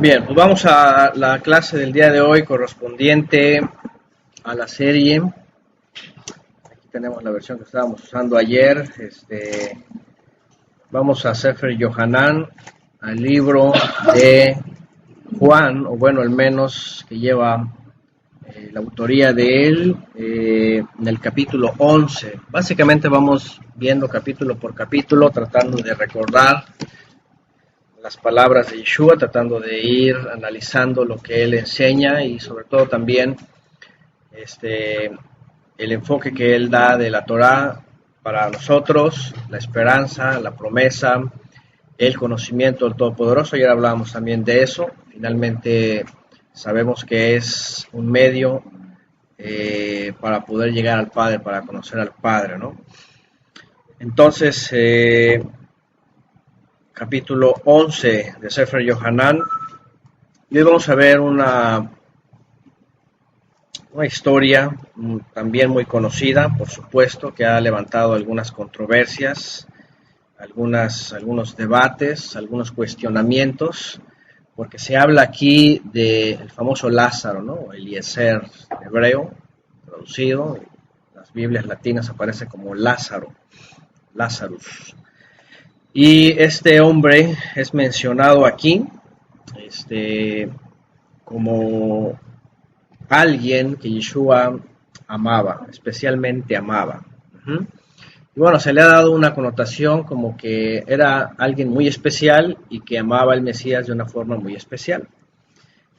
Bien, pues vamos a la clase del día de hoy correspondiente a la serie. Aquí tenemos la versión que estábamos usando ayer. Vamos a Sefer Yohanan, al libro de Juan, o bueno, al menos que lleva la autoría de él, en el capítulo 11. Básicamente vamos viendo capítulo por capítulo, tratando de recordar las palabras de Yeshua, tratando de ir analizando lo que él enseña y sobre todo también el enfoque que él da de la Torá para nosotros, la esperanza, la promesa, el conocimiento del Todopoderoso. Ayer hablábamos también de eso. Finalmente sabemos que es un medio para poder llegar al Padre, para conocer al Padre, ¿no? Entonces, capítulo 11 de Sefer Yohanan. Y hoy vamos a ver una historia también muy conocida, por supuesto, que ha levantado algunas controversias, algunos debates, algunos cuestionamientos, porque se habla aquí del famoso Lázaro, ¿no? Eliezer hebreo, traducido, en las Biblias latinas aparece como Lázaro, Lazarus. Y este hombre es mencionado aquí como alguien que Yeshua amaba, especialmente amaba. Y bueno, se le ha dado una connotación como que era alguien muy especial y que amaba al Mesías de una forma muy especial.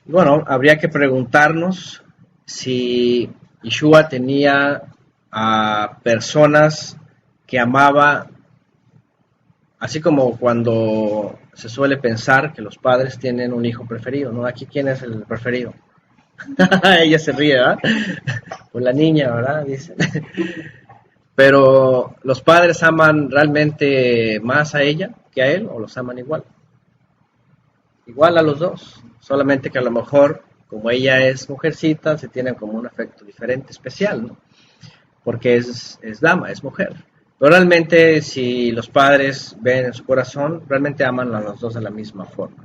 Y bueno, habría que preguntarnos si Yeshua tenía a personas que amaba, así como cuando se suele pensar que los padres tienen un hijo preferido, ¿no? Aquí, ¿quién es el preferido? Ella se ríe, ¿verdad? Por la niña, ¿verdad? Dice. Pero ¿los padres aman realmente más a ella que a él o los aman igual? Igual a los dos, solamente que a lo mejor, como ella es mujercita, se tienen como un afecto diferente, especial, ¿no? Porque es dama, es mujer. Pero realmente, si los padres ven en su corazón, realmente aman a los dos de la misma forma,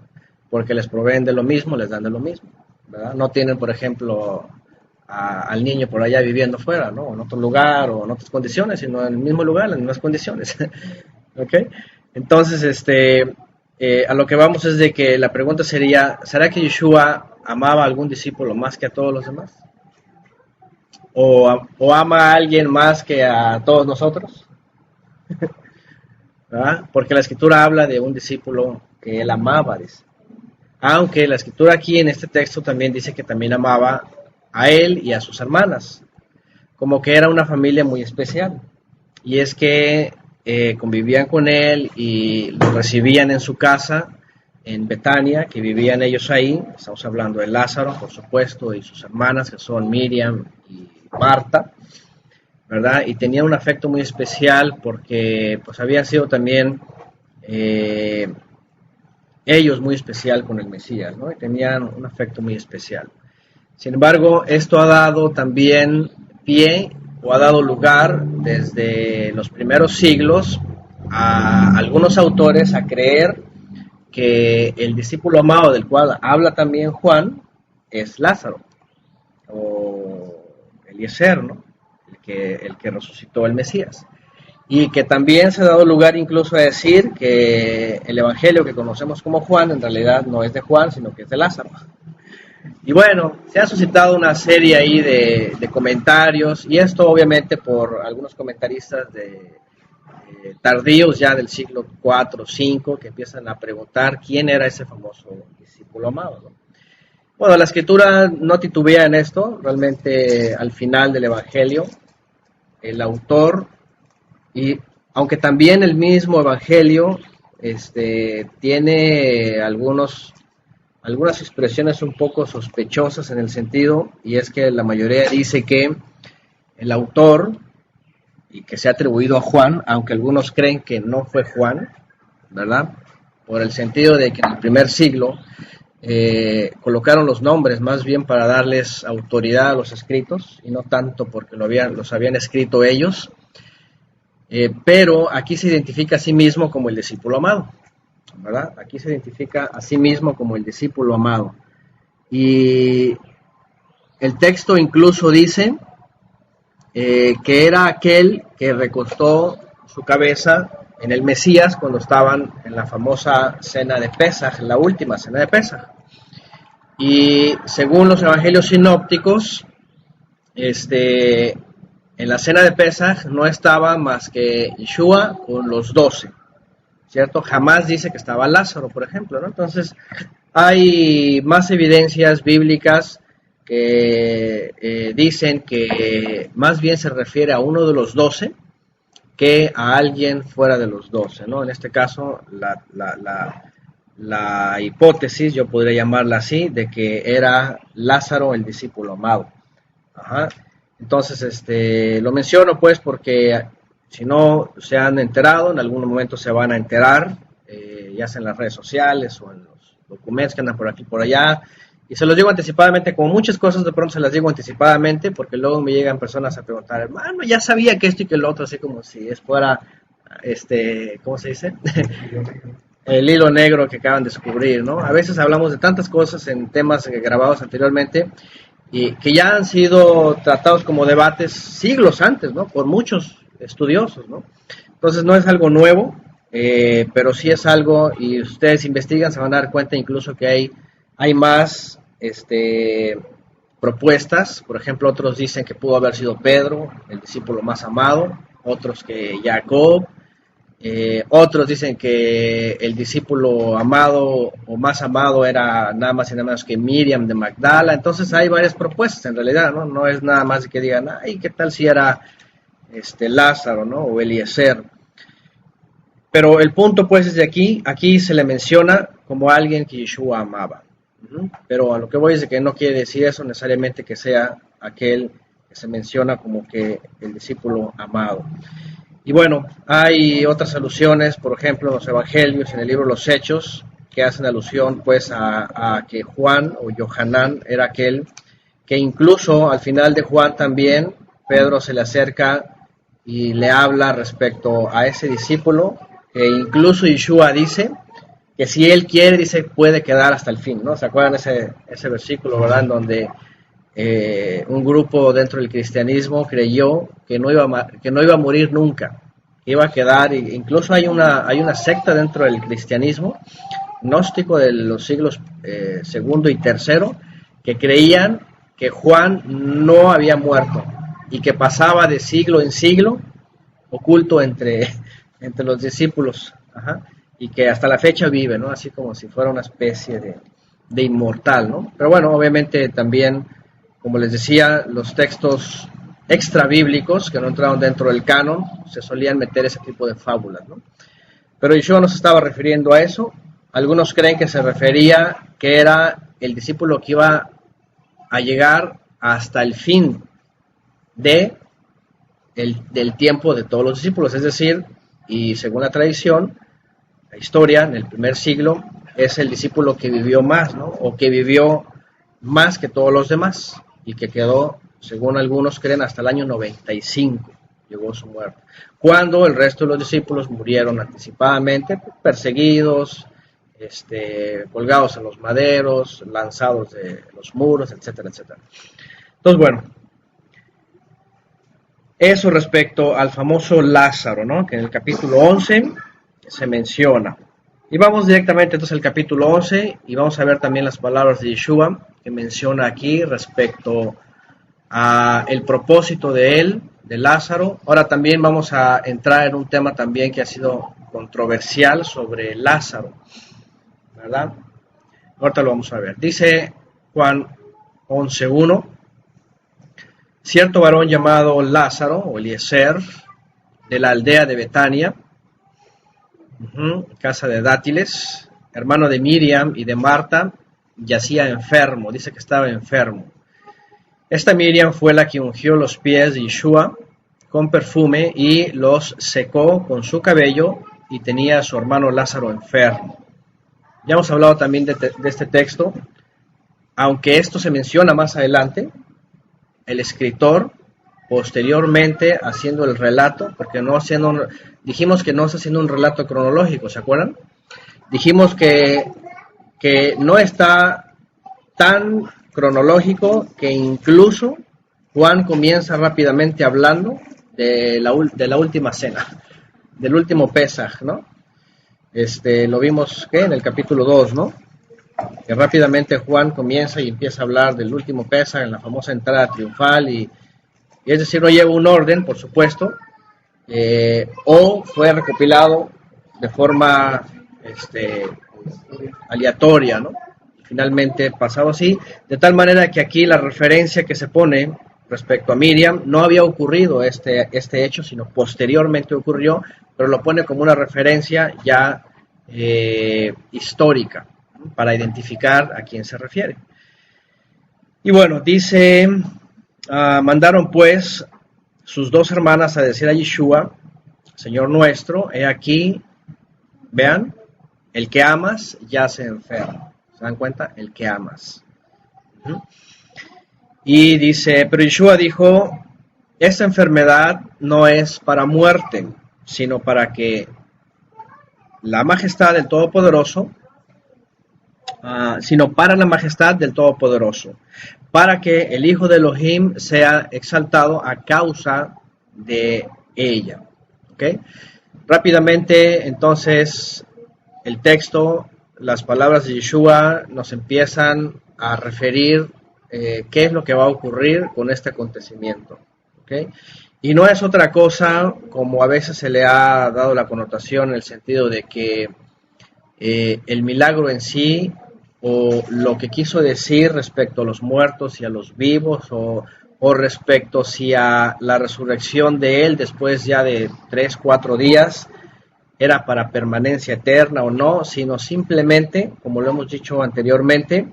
porque les proveen de lo mismo, les dan de lo mismo, ¿verdad? No tienen, por ejemplo, al niño por allá viviendo fuera, ¿no? En otro lugar o en otras condiciones, sino en el mismo lugar, en las mismas condiciones. ¿Ok? Entonces, a lo que vamos es de que la pregunta sería, ¿será que Yeshua amaba a algún discípulo más que a todos los demás? ¿O ama a alguien más que a todos nosotros? ¿Verdad? Porque la escritura habla de un discípulo que él amaba, dice. Aunque la escritura aquí en este texto también dice que también amaba a él y a sus hermanas, como que era una familia muy especial. Y es que convivían con él y lo recibían en su casa, en Betania, que vivían ellos ahí. Estamos hablando de Lázaro, por supuesto, y sus hermanas, que son Miriam y Marta, ¿verdad? Y tenía un afecto muy especial porque pues habían sido también ellos muy especial con el Mesías, ¿no? Y tenían un afecto muy especial. Sin embargo, esto ha dado también pie o ha dado lugar desde los primeros siglos a algunos autores a creer que el discípulo amado del cual habla también Juan es Lázaro o Eliezer, ¿no? El que resucitó el Mesías. Y que también se ha dado lugar incluso a decir que el evangelio que conocemos como Juan en realidad no es de Juan, sino que es de Lázaro. Y bueno, se ha suscitado una serie ahí de comentarios, y esto obviamente por algunos comentaristas tardíos ya del siglo IV o V, que empiezan a preguntar quién era ese famoso discípulo amado, ¿no? Bueno, la escritura no titubea en esto, realmente al final del evangelio, el autor, y aunque también el mismo evangelio tiene algunas expresiones un poco sospechosas en el sentido, y es que la mayoría dice que el autor, y que se ha atribuido a Juan, aunque algunos creen que no fue Juan, ¿verdad? Por el sentido de que en el primer siglo colocaron los nombres más bien para darles autoridad a los escritos, y no tanto porque los habían escrito ellos, pero aquí se identifica a sí mismo como el discípulo amado. ¿verdad? Aquí se identifica a sí mismo como el discípulo amado. Y el texto incluso dice que era aquel que recostó su cabeza en el Mesías cuando estaban en la famosa cena de Pesaj, la última cena de Pesaj. Y según los evangelios sinópticos, en la cena de Pesaj no estaba más que Yeshua con los 12, ¿cierto? Jamás dice que estaba Lázaro, por ejemplo, ¿no? Entonces, hay más evidencias bíblicas que dicen que más bien se refiere a uno de los 12 que a alguien fuera de los 12, ¿no? En este caso, la hipótesis, yo podría llamarla así, de que era Lázaro el discípulo amado. Ajá. Entonces, lo menciono pues porque si no se han enterado, en algún momento se van a enterar, ya sea en las redes sociales o en los documentos que andan por aquí y por allá. Y se los digo anticipadamente, como muchas cosas de pronto se las digo anticipadamente, porque luego me llegan personas a preguntar, hermano, ya sabía que esto y que lo otro, así como si fuera, ¿cómo se dice? El hilo negro que acaban de descubrir, ¿no? A veces hablamos de tantas cosas en temas grabados anteriormente y que ya han sido tratados como debates siglos antes, ¿no? Por muchos estudiosos, ¿no? Entonces no es algo nuevo, pero sí es algo, y ustedes investigan, se van a dar cuenta incluso que hay más propuestas. Por ejemplo, otros dicen que pudo haber sido Pedro, el discípulo más amado, otros que Jacob, otros dicen que el discípulo amado o más amado era nada más y nada menos que Miriam de Magdala. Entonces hay varias propuestas en realidad, ¿no? No es nada más que digan, ay, ¿qué tal si era Lázaro, ¿no? O Eliezer. Pero el punto pues es de aquí se le menciona como alguien que Yeshua amaba. Pero a lo que voy es de que no quiere decir eso necesariamente que sea aquel que se menciona como que el discípulo amado. Y bueno, hay otras alusiones, por ejemplo, en los evangelios, en el libro de los Hechos, que hacen alusión pues a que Juan o Yohanan era aquel que incluso al final de Juan también Pedro se le acerca y le habla respecto a ese discípulo, que incluso Yeshua dice que si él quiere, dice, puede quedar hasta el fin, ¿no? ¿Se acuerdan ese versículo, verdad? En donde un grupo dentro del cristianismo creyó que no iba a morir nunca, que iba a quedar, incluso hay una secta dentro del cristianismo, gnóstico de los siglos segundo y tercero, que creían que Juan no había muerto y que pasaba de siglo en siglo oculto entre los discípulos. Ajá. Y que hasta la fecha vive, ¿no? Así como si fuera una especie de inmortal, ¿no? Pero bueno, obviamente también, como les decía, los textos extra bíblicos que no entraron dentro del canon, se solían meter ese tipo de fábulas, ¿no? Pero Yeshua no se estaba refiriendo a eso. Algunos creen que se refería que era el discípulo que iba a llegar hasta el fin del tiempo de todos los discípulos, es decir, y según la tradición, la historia, en el primer siglo, es el discípulo que vivió más, ¿no? O que vivió más que todos los demás y que quedó, según algunos creen, hasta el año 95, llegó su muerte. Cuando el resto de los discípulos murieron anticipadamente, perseguidos, colgados en los maderos, lanzados de los muros, etcétera, etcétera. Entonces, bueno, eso respecto al famoso Lázaro, ¿no? Que en el capítulo 11 se menciona. Y vamos directamente entonces al capítulo 11 y vamos a ver también las palabras de Yeshua que menciona aquí respecto a el propósito de él, de Lázaro. Ahora también vamos a entrar en un tema también que ha sido controversial sobre Lázaro, ¿verdad? Ahorita lo vamos a ver. Dice Juan 11:1, cierto varón llamado Lázaro o Eliezer de la aldea de Betania, casa de dátiles, hermano de Miriam y de Marta, yacía enfermo, dice que estaba enfermo. Esta Miriam fue la que ungió los pies de Yeshua con perfume y los secó con su cabello, y tenía a su hermano Lázaro enfermo. Ya hemos hablado también de este texto, aunque esto se menciona más adelante, el escritor posteriormente haciendo el relato, porque dijimos que no está haciendo un relato cronológico, ¿se acuerdan? Dijimos que no está tan cronológico, que incluso Juan comienza rápidamente hablando de la última cena, del último Pesaj, ¿no? Lo vimos en el capítulo 2, ¿no? Que rápidamente Juan comienza y empieza a hablar del último Pesaj en la famosa entrada triunfal, y es decir, no lleva un orden, por supuesto, o fue recopilado de forma aleatoria, ¿no? Finalmente pasado así, de tal manera que aquí la referencia que se pone respecto a Miriam no había ocurrido este hecho, sino posteriormente ocurrió, pero lo pone como una referencia ya histórica, ¿no? Para identificar a quién se refiere. Y bueno, dice, mandaron pues sus dos hermanas a decir a Yeshua, Señor nuestro, he aquí, vean, el que amas ya se enferma. ¿Se dan cuenta? El que amas. Y dice, pero Yeshua dijo, esta enfermedad no es para muerte, sino para que la majestad del Todopoderoso, sino para la majestad del Todopoderoso, para que el Hijo de Elohim sea exaltado a causa de ella. ¿Okay? Rápidamente, entonces, el texto, las palabras de Yeshua nos empiezan a referir qué es lo que va a ocurrir con este acontecimiento. ¿Okay? Y no es otra cosa, como a veces se le ha dado la connotación, en el sentido de que el milagro en sí, o lo que quiso decir respecto a los muertos y a los vivos, o respecto si a la resurrección de él después ya de 3, 4 días, era para permanencia eterna o no, sino simplemente, como lo hemos dicho anteriormente,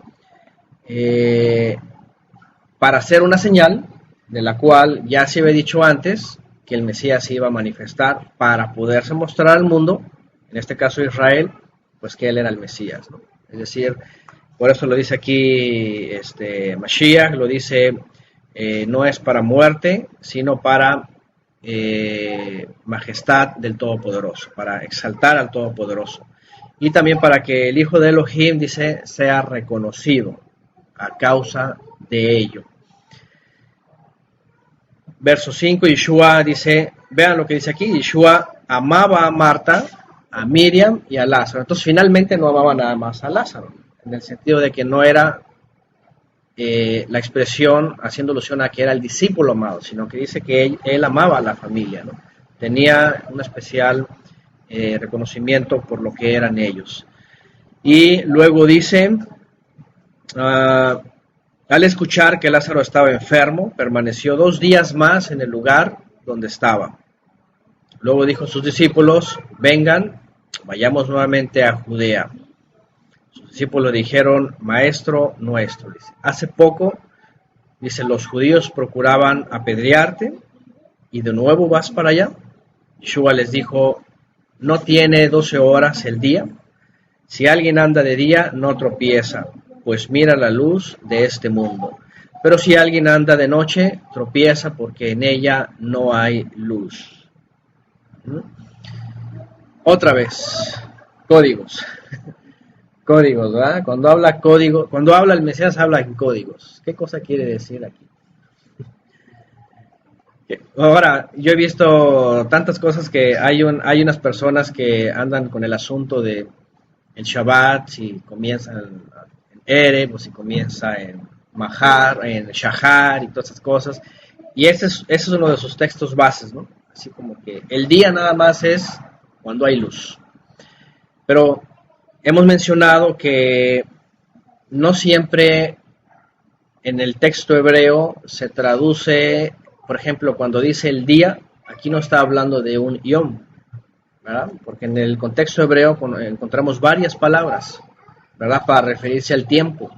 para hacer una señal, de la cual ya se había dicho antes, que el Mesías se iba a manifestar para poderse mostrar al mundo, en este caso Israel, pues que él era el Mesías, ¿no? Es decir, por eso lo dice aquí Mashiach, lo dice, no es para muerte, sino para majestad del Todopoderoso, para exaltar al Todopoderoso. Y también para que el Hijo de Elohim, dice, sea reconocido a causa de ello. Verso 5, Yeshua dice, vean lo que dice aquí, Yeshua amaba a Marta, a Miriam y a Lázaro. Entonces finalmente no amaba nada más a Lázaro, en el sentido de que no era la expresión haciendo alusión a que era el discípulo amado, sino que dice que él amaba a la familia, ¿no? Tenía un especial reconocimiento por lo que eran ellos. Y luego dice, al escuchar que Lázaro estaba enfermo, permaneció 2 días más en el lugar donde estaba. Luego dijo a sus discípulos, vengan, vayamos nuevamente a Judea. Sus discípulos dijeron, Maestro nuestro, dice, hace poco, dice, los judíos procuraban apedrearte, y de nuevo vas para allá. Yeshua les dijo, ¿no tiene 12 horas el día? Si alguien anda de día, no tropieza, pues mira la luz de este mundo. Pero si alguien anda de noche, tropieza porque en ella no hay luz. Otra vez, códigos. Códigos, ¿verdad? Cuando habla código, cuando habla el Mesías, habla en códigos. ¿Qué cosa quiere decir aquí? Ahora, yo he visto tantas cosas que hay unas personas que andan con el asunto de el Shabbat, si comienza en Erev, o si comienza en Mahar, en Shahar y todas esas cosas. Y ese es uno de sus textos bases, ¿no? Así como que el día nada más es cuando hay luz. Pero hemos mencionado que no siempre en el texto hebreo se traduce, por ejemplo, cuando dice el día, aquí no está hablando de un yom, ¿verdad? Porque en el contexto hebreo encontramos varias palabras, ¿verdad? Para referirse al tiempo.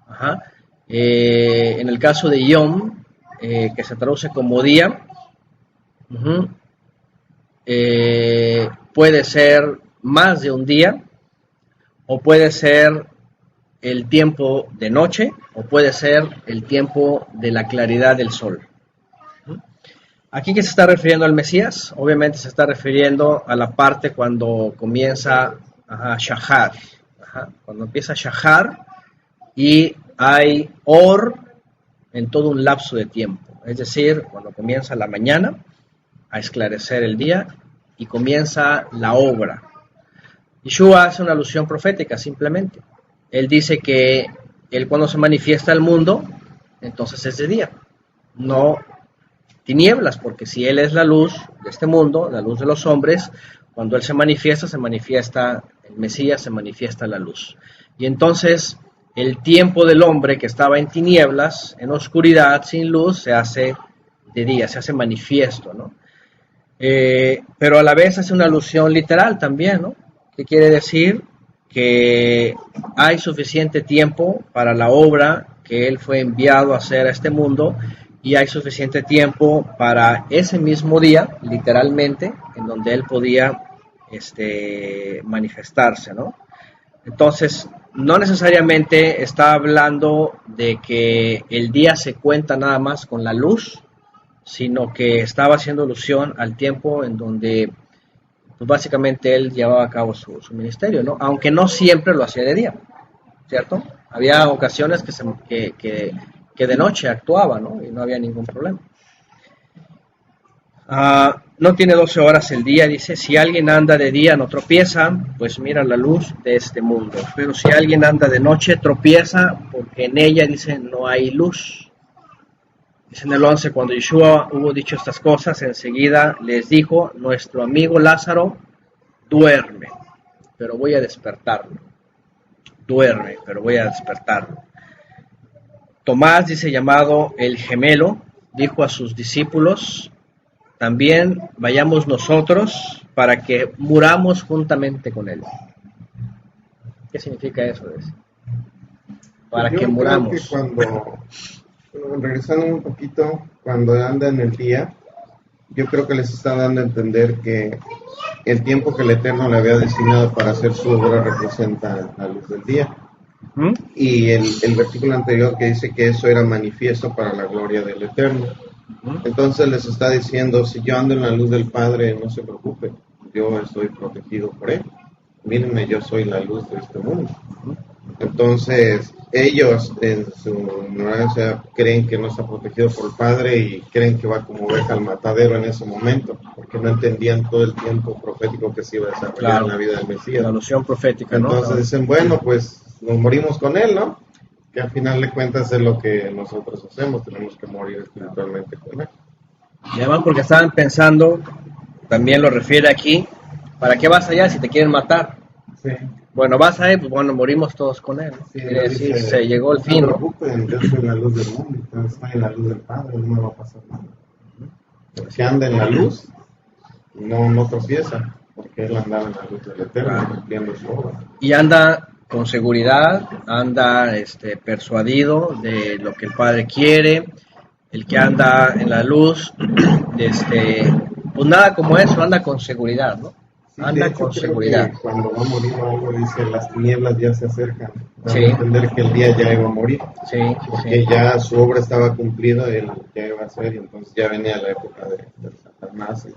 Ajá. En el caso de yom, que se traduce como día, puede ser más de un día, o puede ser el tiempo de noche, o puede ser el tiempo de la claridad del sol. ¿Aquí qué se está refiriendo al Mesías? Obviamente se está refiriendo a la parte cuando comienza Ajá, shahar. Ajá, cuando empieza shahar y hay or en todo un lapso de tiempo. Es decir, cuando comienza la mañana a esclarecer el día y comienza la obra. Yeshua hace una alusión profética simplemente. Él dice que él cuando se manifiesta al mundo, entonces es de día, no tinieblas, porque si él es la luz de este mundo, la luz de los hombres, cuando él se manifiesta el Mesías, se manifiesta la luz. Y entonces el tiempo del hombre que estaba en tinieblas, en oscuridad, sin luz, se hace de día, se hace manifiesto, ¿no? Pero a la vez hace una alusión literal también, ¿no? ¿Qué quiere decir? Que hay suficiente tiempo para la obra que él fue enviado a hacer a este mundo y hay suficiente tiempo para ese mismo día, literalmente, en donde él podía manifestarse, ¿no? Entonces, no necesariamente está hablando de que el día se cuenta nada más con la luz, sino que estaba haciendo alusión al tiempo en donde pues básicamente él llevaba a cabo su ministerio, ¿no? Aunque no siempre lo hacía de día, ¿cierto? Había ocasiones que de noche actuaba, ¿no? Y no había ningún problema. No tiene 12 horas el día, dice, si alguien anda de día no tropieza, pues mira la luz de este mundo. Pero si alguien anda de noche tropieza, porque en ella, dice, no hay luz. Dice en el 11, cuando Yeshua hubo dicho estas cosas, enseguida les dijo, nuestro amigo Lázaro duerme, pero voy a despertarlo. Duerme, pero voy a despertarlo. Tomás, dice, llamado el gemelo, dijo a sus discípulos, también vayamos nosotros para que muramos juntamente con él. ¿Qué significa eso? Para que muramos. Que regresando un poquito, cuando anda en el día, yo creo que les está dando a entender que el tiempo que el Eterno le había destinado para hacer su obra representa la luz del día. ¿Mm? Y el versículo anterior que dice que eso era manifiesto para la gloria del Eterno. Entonces les está diciendo, si yo ando en la luz del Padre, no se preocupe, yo estoy protegido por Él. Mírenme, yo soy la luz de este mundo. Entonces, ellos en su ignorancia creen que no está protegido por el Padre y creen que va como oveja al matadero en ese momento, porque no entendían todo el tiempo profético que se iba a desarrollar en la vida del Mesías. La alusión profética, ¿no? Entonces dicen, bueno, pues nos morimos con Él, ¿no? Que al final de cuentas es lo que nosotros hacemos, tenemos que morir espiritualmente con Él. Y además porque estaban pensando, también lo refiere aquí, ¿para qué vas allá si te quieren matar? Sí. Bueno, vas ahí, pues bueno, morimos todos con él. Sí, quiere decir, se llegó el fin. No se preocupen, yo soy la luz del mundo, entonces estoy en la luz del Padre, no me va a pasar nada. El que anda en la luz no tropieza, porque él andaba en la luz del Eterno, cumpliendo su obra. Y anda con seguridad, anda persuadido de lo que el Padre quiere. El que anda en la luz, pues nada como eso, anda con seguridad, ¿no? Sí, anda hecho, con seguridad. Cuando va a morir algo, dice, las tinieblas ya se acercan. Para sí. entender que el día ya iba a morir. Sí, porque ya su obra estaba cumplida, él ya iba a ser, y entonces ya venía la época de Satanás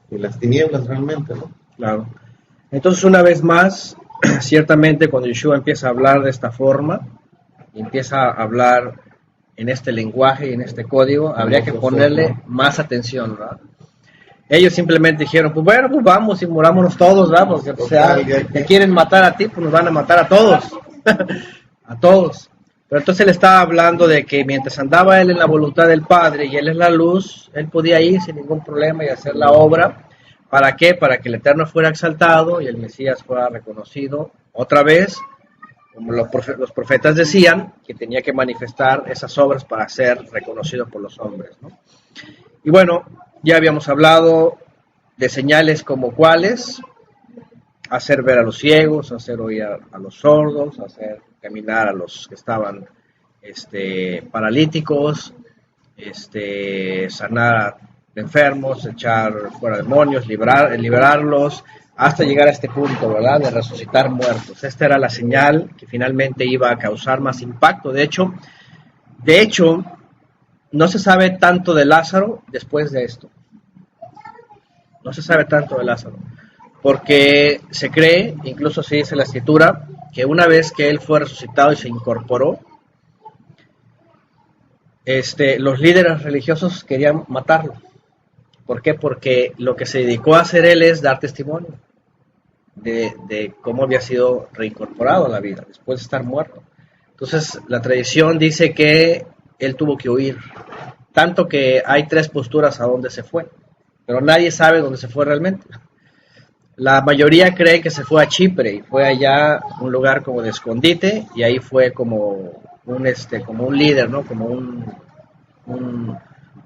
y las tinieblas realmente, ¿no? Claro. Entonces, una vez más, ciertamente cuando Yeshua empieza a hablar de esta forma, empieza a hablar en este lenguaje y en este código, habría que ponerle más atención, ¿verdad? Ellos simplemente dijeron, pues bueno, pues vamos y murámonos todos, ¿verdad? Porque te quieren matar a ti, pues nos van a matar a todos. A todos. Pero entonces él estaba hablando de que mientras andaba él en la voluntad del Padre y él es la luz, él podía ir sin ningún problema y hacer la obra. ¿Para qué? Para que el Eterno fuera exaltado y el Mesías fuera reconocido otra vez, como los profetas decían, que tenía que manifestar esas obras para ser reconocido por los hombres, ¿no? Y bueno, ya habíamos hablado de señales como cuáles: hacer ver a los ciegos, hacer oír a los sordos, hacer caminar a los que estaban paralíticos, sanar a enfermos, echar fuera demonios, liberarlos, hasta llegar a este punto, ¿verdad?, de resucitar muertos. Esta era la señal que finalmente iba a causar más impacto. De hecho, no se sabe tanto de Lázaro después de esto. No se sabe tanto de Lázaro. porque se cree, incluso se dice en la escritura, que una vez que él fue resucitado y se incorporó, los líderes religiosos querían matarlo. ¿Por qué? Porque lo que se dedicó a hacer él es dar testimonio de cómo había sido reincorporado a la vida después de estar muerto. Entonces, la tradición dice que él tuvo que huir, tanto que hay 3 posturas a dónde se fue, pero nadie sabe dónde se fue realmente. La mayoría cree que se fue a Chipre y fue allá un lugar como de escondite y ahí fue como un líder, ¿no? Como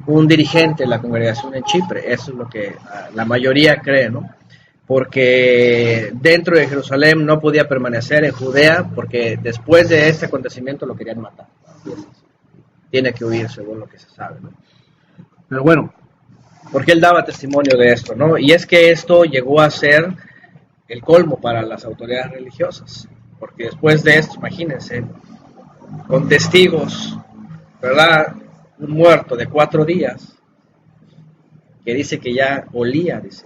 un dirigente de la congregación en Chipre. Eso es lo que la mayoría cree, ¿no? Porque dentro de Jerusalén no podía permanecer en Judea porque después de este acontecimiento lo querían matar. Tiene que huir según lo que se sabe, ¿no? Pero bueno, porque él daba testimonio de esto, ¿no? Y es que esto llegó a ser el colmo para las autoridades religiosas, porque después de esto, imagínense, con testigos, ¿verdad? Un muerto de 4 días, que dice que ya olía, dice,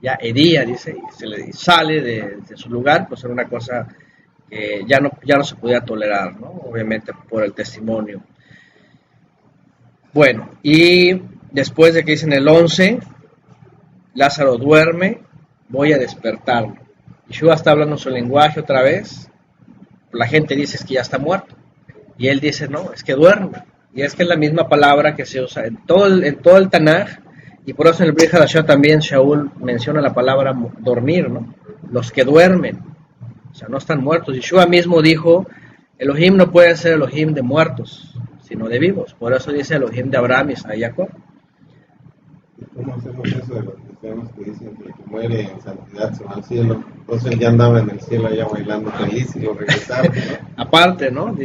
ya hería, dice, y se le sale de su lugar, pues era una cosa que ya no se podía tolerar, ¿no? Obviamente por el testimonio. Bueno, y después de que dicen el 11, Lázaro duerme, voy a despertarlo. Yeshua está hablando su lenguaje otra vez, la gente dice es que ya está muerto, y él dice no, es que duerme, y es que es la misma palabra que se usa en todo el Tanaj, y por eso en el Brit Hadashah también Shaul menciona la palabra dormir, ¿no? Los que duermen, o sea, no están muertos. Yeshua mismo dijo, Elohim no puede ser Elohim de muertos, sino de vivos, por eso dice Elohim de Abraham, Isaac y Jacob. ¿Cómo hacemos eso de los cristianos que dicen que el que muere en santidad se va al cielo? Entonces ya andaba en el cielo allá bailando feliz y lo regresaron, ¿no? Aparte, ¿no?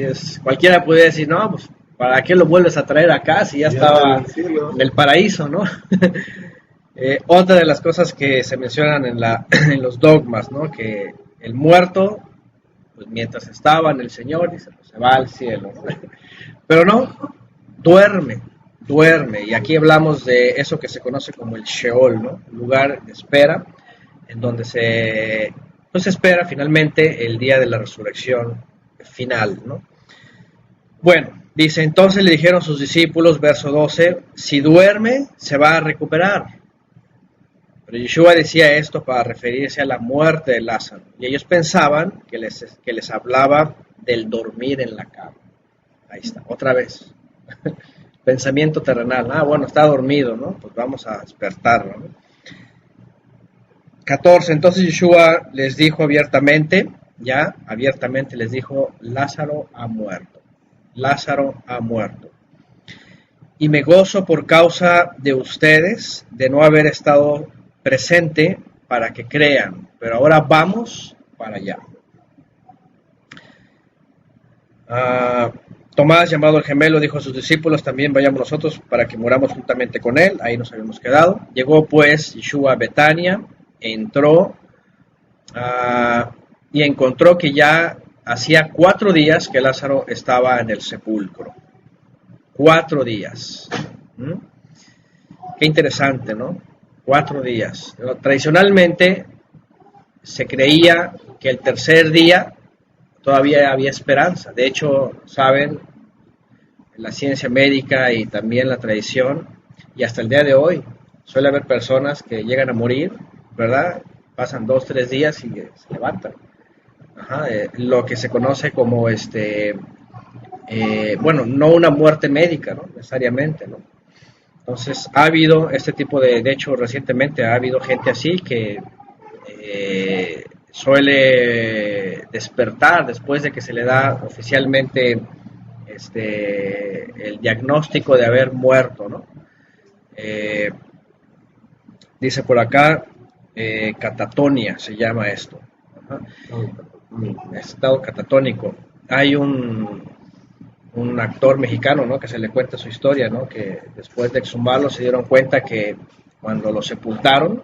Cualquiera puede decir, no, pues, ¿para qué lo vuelves a traer acá si ya estaba en el paraíso, ¿no? Otra de las cosas que se mencionan en los dogmas, ¿no? Que el muerto, pues mientras estaba en el Señor, dice, pues, se va al cielo, ¿no? Pero no, duerme, y aquí hablamos de eso que se conoce como el Sheol, ¿no? Un lugar de espera, en donde se espera finalmente el día de la resurrección final, ¿no? Bueno, dice, entonces le dijeron sus discípulos, verso 12, si duerme, se va a recuperar. Pero Yeshua decía esto para referirse a la muerte de Lázaro, y ellos pensaban que les hablaba del dormir en la cama. Ahí está, otra vez. Pensamiento terrenal. Bueno, está dormido, ¿no? Pues vamos a despertarlo, ¿no? 14. Entonces Yeshua les dijo abiertamente les dijo, Lázaro ha muerto. Lázaro ha muerto. Y me gozo por causa de ustedes de no haber estado presente para que crean. Pero ahora vamos para allá. Tomás, llamado el gemelo, dijo a sus discípulos, también vayamos nosotros para que muramos juntamente con él. Ahí nos habíamos quedado. Llegó pues Yeshua a Betania, entró y encontró que ya hacía 4 días que Lázaro estaba en el sepulcro. 4 días. Qué interesante, ¿no? 4 días. Pero tradicionalmente se creía que el tercer día todavía había esperanza. De hecho, saben, la ciencia médica y también la tradición, y hasta el día de hoy, suele haber personas que llegan a morir, ¿verdad? Pasan 2-3 días y se levantan. Lo que se conoce como no una muerte médica, ¿no? Necesariamente, ¿no? Entonces, ha habido este tipo de hecho, recientemente ha habido gente así que suele despertar después de que se le da oficialmente el diagnóstico de haber muerto, ¿no? Dice por acá, catatonia se llama esto. Estado catatónico. Hay un actor mexicano, ¿no? Que se le cuenta su historia, ¿no? Que después de exhumarlo se dieron cuenta que cuando lo sepultaron,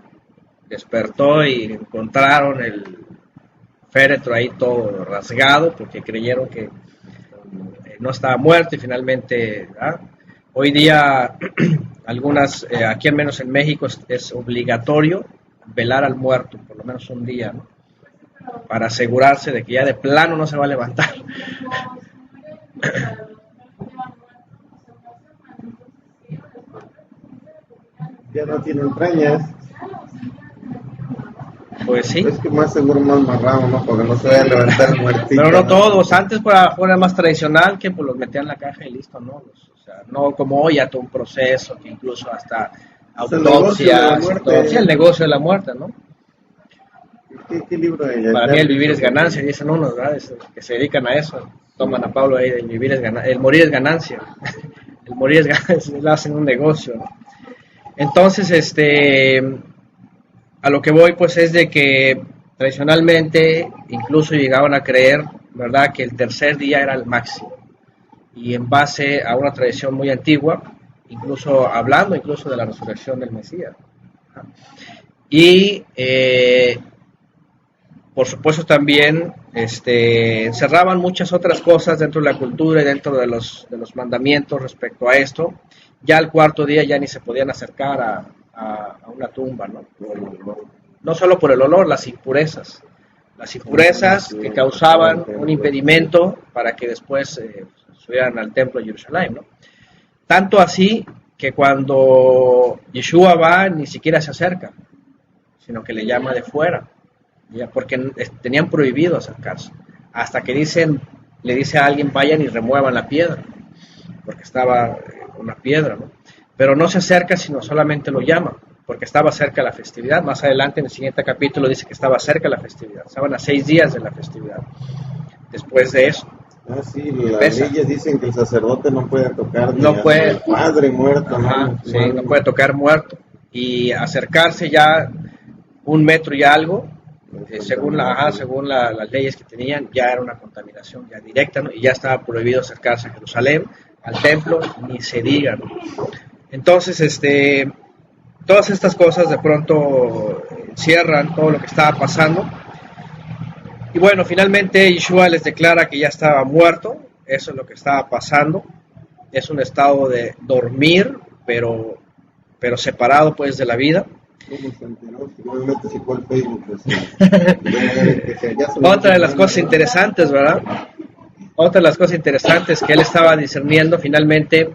despertó y encontraron el féretro ahí todo rasgado porque creyeron que no estaba muerto y finalmente, hoy día algunas, aquí al menos en México es obligatorio velar al muerto, por lo menos un día, ¿no? Para asegurarse de que ya de plano no se va a levantar. Ya no tiene entrañas. Pues sí. Es que más seguro más amarrado, ¿no? Porque no se vaya a levantar el muertito. Pero no todos, antes fuera más tradicional que pues los metían en la caja y listo, ¿no? O sea, no como hoy, ya todo un proceso, que incluso hasta autopsias, sí, el negocio de la muerte, ¿no? ¿Qué libro de ella? Para mí el vivir es ganancia, dicen unos, ¿verdad? Que se dedican a eso, toman a Pablo ahí, el vivir es ganancia, el morir es ganancia, el morir es ganancia, lo hacen un negocio, ¿no? Entonces, a lo que voy pues es de que tradicionalmente incluso llegaban a creer, ¿verdad?, que el tercer día era el máximo, y en base a una tradición muy antigua, incluso hablando incluso de la resurrección del Mesías. Y por supuesto también encerraban muchas otras cosas dentro de la cultura y dentro de los mandamientos respecto a esto. Ya al cuarto día ya ni se podían acercar a una tumba, ¿no? No solo por el olor, las impurezas que causaban un impedimento para que después subieran al templo de Jerusalén, ¿no? Tanto así que cuando Yeshua va ni siquiera se acerca, sino que le llama de fuera, ya, porque tenían prohibido acercarse, hasta que le dice a alguien vayan y remuevan la piedra, porque estaba una piedra, ¿no? Pero no se acerca, sino solamente lo llama, porque estaba cerca de la festividad. Más adelante en el siguiente capítulo dice que estaba cerca de la festividad, estaban a 6 días de la festividad. Después de eso, sí, las leyes dicen que el sacerdote no puede tocar al padre muerto. Ajá, sí, no puede tocar muerto, y acercarse ya 1 metro y algo, según las leyes que tenían, ya era una contaminación ya directa, ¿no? Y ya estaba prohibido acercarse a Jerusalén, al templo, ni se diga, ¿no? Entonces, todas estas cosas de pronto cierran todo lo que estaba pasando. Y bueno, finalmente Yeshua les declara que ya estaba muerto. Eso es lo que estaba pasando. Es un estado de dormir, pero separado pues de la vida. Otra de las cosas interesantes, ¿verdad? Otra de las cosas interesantes que él estaba discerniendo finalmente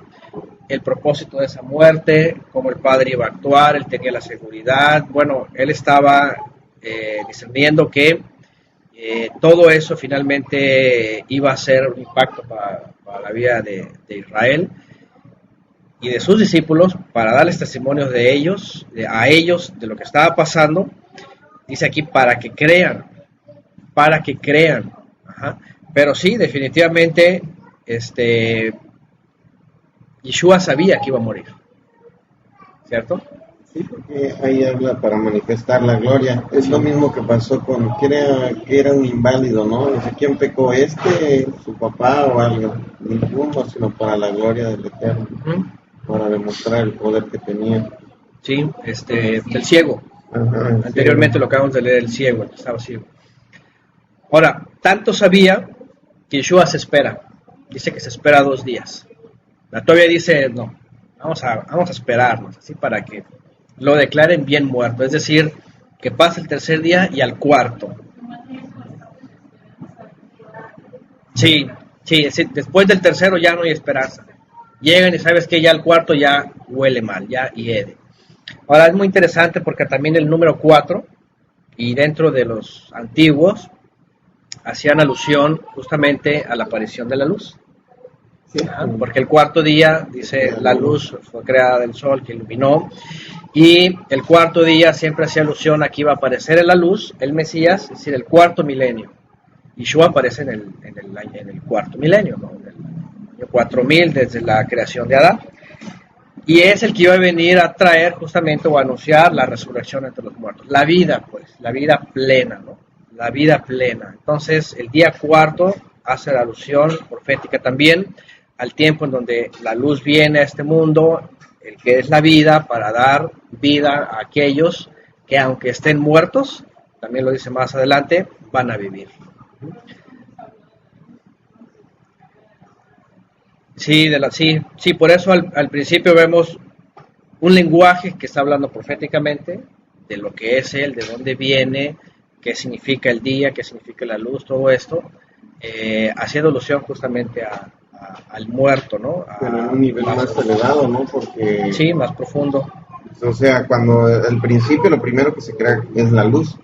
el propósito de esa muerte, cómo el Padre iba a actuar, él tenía la seguridad. Bueno, él estaba discerniendo que todo eso finalmente iba a ser un impacto para la vida de Israel y de sus discípulos, para darles testimonios de ellos, a ellos, de lo que estaba pasando. Dice aquí, para que crean. Ajá. Pero sí, definitivamente, Yeshua sabía que iba a morir, ¿cierto? Sí, porque ahí habla para manifestar la gloria. Es lo mismo que pasó con que era un inválido, ¿no? Dice, ¿quién pecó? ¿Su papá o algo? Ninguno, sino para la gloria del Eterno, para demostrar el poder que tenía. Sí, el ciego. Ajá, anteriormente lo acabamos de leer, el ciego, el que estaba ciego. Ahora, tanto sabía que Yeshua se espera. Dice que se espera 2 días. Todavía dice, no, vamos a esperarnos, así para que lo declaren bien muerto, es decir, que pase el tercer día y al cuarto. Sí, después del tercero ya no hay esperanza. Llegan y sabes que ya el cuarto ya huele mal, ya hiede. Ahora es muy interesante porque también el número 4, y dentro de los antiguos, hacían alusión justamente a la aparición de la luz. Porque el cuarto día, dice, la luz fue creada del sol que iluminó, y el cuarto día siempre hacía alusión a que iba a aparecer en la luz el Mesías, es decir, el cuarto milenio. Yeshua aparece en el cuarto milenio, ¿no? En el año 4000 desde la creación de Adán, y es el que iba a venir a traer justamente o a anunciar la resurrección entre los muertos, la vida, pues, la vida plena, ¿no? La vida plena. Entonces, el día cuarto hace la alusión profética también al tiempo en donde la luz viene a este mundo, el que es la vida, para dar vida a aquellos que aunque estén muertos, también lo dice más adelante, van a vivir. Sí, por eso al principio vemos un lenguaje que está hablando proféticamente, de lo que es Él, de dónde viene, qué significa el día, qué significa la luz, todo esto, haciendo alusión justamente al muerto, ¿no? Pero en un nivel más elevado, ¿no? Porque... Sí, más profundo. O sea, cuando al principio lo primero que se crea es la luz,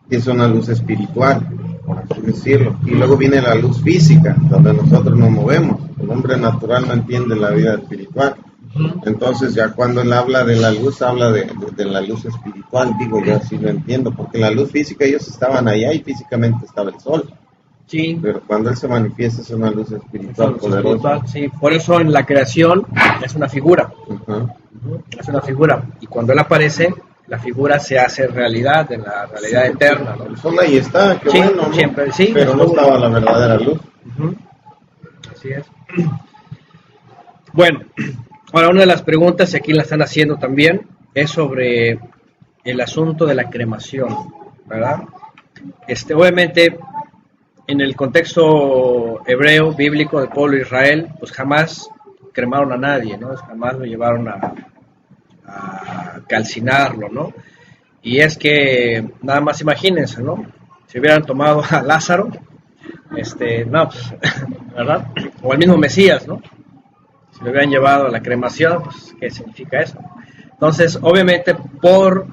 que es una luz espiritual, por así decirlo, y luego viene la luz física, donde nosotros nos movemos. El hombre natural no entiende la vida espiritual. Entonces ya cuando él habla de la luz, habla de la luz espiritual, digo yo así lo entiendo, porque la luz física ellos estaban allá y físicamente estaba el sol. Sí. Pero cuando él se manifiesta es una luz espiritual poderosa. Sí, por eso en la creación es una figura. Es una figura. Y cuando él aparece, la figura se hace realidad, en la realidad eterna, ¿no? El sol ahí está, qué bueno, ¿no? Siempre, sí. Pero no estaba la verdadera luz. Así es. Bueno, ahora una de las preguntas, y aquí la están haciendo también, es sobre el asunto de la cremación, ¿verdad? Obviamente, en el contexto hebreo, bíblico, del pueblo de Israel, pues jamás cremaron a nadie, ¿no? Jamás lo llevaron a calcinarlo, ¿no? Y es que, nada más imagínense, ¿no? Si hubieran tomado a Lázaro, no, pues, ¿verdad? O al mismo Mesías, ¿no? Si lo hubieran llevado a la cremación, pues, ¿qué significa eso? Entonces, obviamente, por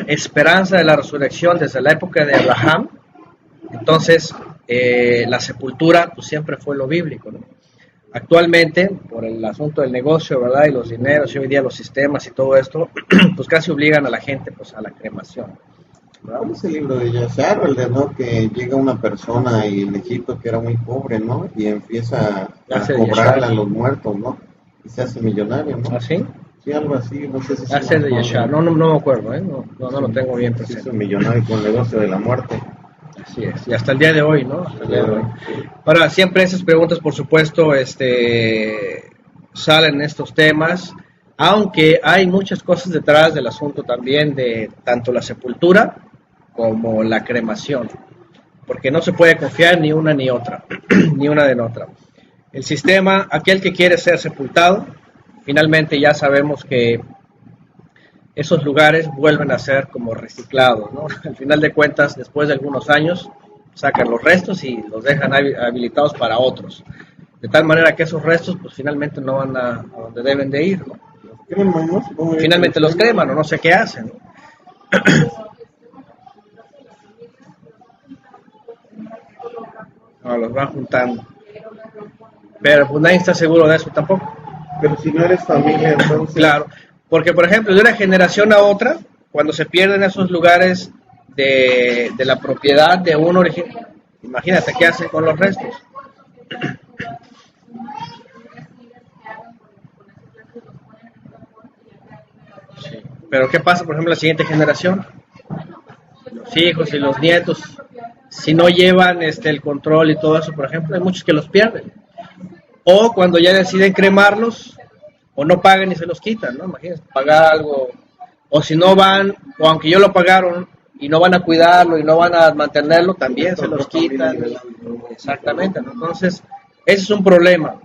esperanza de la resurrección desde la época de Abraham, entonces, la sepultura, pues, siempre fue lo bíblico, ¿no? Actualmente, por el asunto del negocio, ¿verdad? Y los dineros, y hoy día los sistemas y todo esto, pues casi obligan a la gente, pues, a la cremación. ¿Cuál es el libro de Yashar, el de, ¿no? Que llega una persona en Egipto que era muy pobre, ¿no? Y empieza a cobrarle a los muertos, ¿no? Y se hace millonario, ¿no? ¿Ah, sí? Sí, algo así, no sé si es de Yashar, no me acuerdo, ¿eh? No lo tengo bien presente. Se hizo millonario con el negocio de la muerte. Así es, y hasta el día de hoy, ¿no? Hasta el día de hoy. Ahora, siempre esas preguntas, por supuesto, salen en estos temas, aunque hay muchas cosas detrás del asunto también de tanto la sepultura como la cremación, porque no se puede confiar ni una ni otra, ni una de otra. El sistema, aquel que quiere ser sepultado, finalmente ya sabemos que esos lugares vuelven a ser como reciclados, ¿no? Al final de cuentas, después de algunos años, sacan los restos y los dejan habilitados para otros. De tal manera que esos restos, pues finalmente no van a donde deben de ir, ¿no? Finalmente los creman o no sé qué hacen, ¿no? No, los van juntando. Pero pues nadie está seguro de eso tampoco. Pero si no eres familia, entonces... Claro. Porque, por ejemplo, de una generación a otra, cuando se pierden esos lugares de la propiedad de un origen, imagínate qué hacen con los restos. Sí. Pero ¿qué pasa, por ejemplo, la siguiente generación? Los hijos y los nietos, si no llevan el control y todo eso, por ejemplo, hay muchos que los pierden. O cuando ya deciden cremarlos, o no pagan y se los quitan, ¿no? Imagínense, pagar algo, o si no van, o aunque yo lo pagaron y no van a cuidarlo y no van a mantenerlo, también se los quitan. Exactamente, ¿no? Entonces, ese es un problema.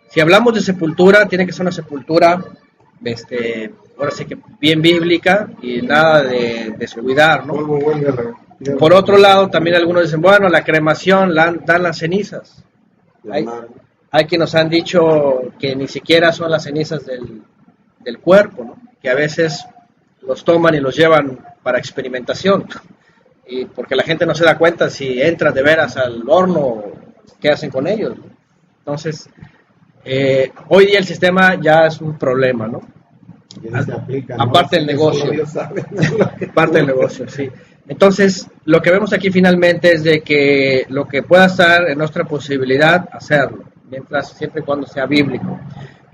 Si hablamos de sepultura, tiene que ser una sepultura, ahora sí que bien bíblica y nada de descuidar, ¿no? Por otro lado, también algunos dicen, bueno, la cremación dan las cenizas. Hay quienes nos han dicho que ni siquiera son las cenizas del cuerpo, ¿no? Que a veces los toman y los llevan para experimentación, y porque la gente no se da cuenta si entran de veras al horno, qué hacen con ellos. Entonces, hoy día el sistema ya es un problema, ¿no? Aparte del negocio. Parte del negocio, sí. Entonces, lo que vemos aquí finalmente es de que lo que pueda estar en nuestra posibilidad, hacerlo, siempre y cuando sea bíblico.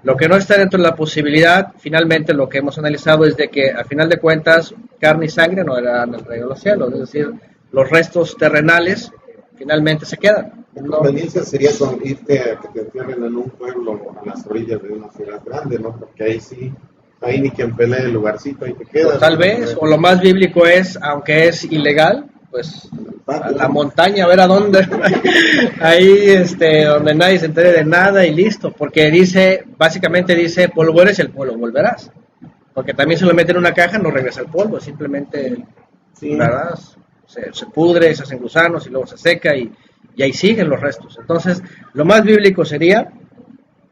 Lo que no está dentro de la posibilidad, finalmente lo que hemos analizado es de que, a final de cuentas, carne y sangre no eran el reino de los cielos, es decir, los restos terrenales finalmente se quedan. La conveniencia sería irte a que te entierren en un pueblo a las orillas de una ciudad grande, ¿no? Porque ahí sí, ahí ni quien pelee el lugarcito, ahí te quedas. Tal vez, o lo más bíblico es, aunque es ilegal, pues a la montaña, a ver a dónde, ahí donde nadie se entere de nada y listo, porque básicamente dice, polvo eres y el polvo volverás. Porque también se lo mete en una caja, no regresa al polvo, simplemente, Sí. ¿verdad? Se pudre, se hacen gusanos y luego se seca y ahí siguen los restos. Entonces, lo más bíblico sería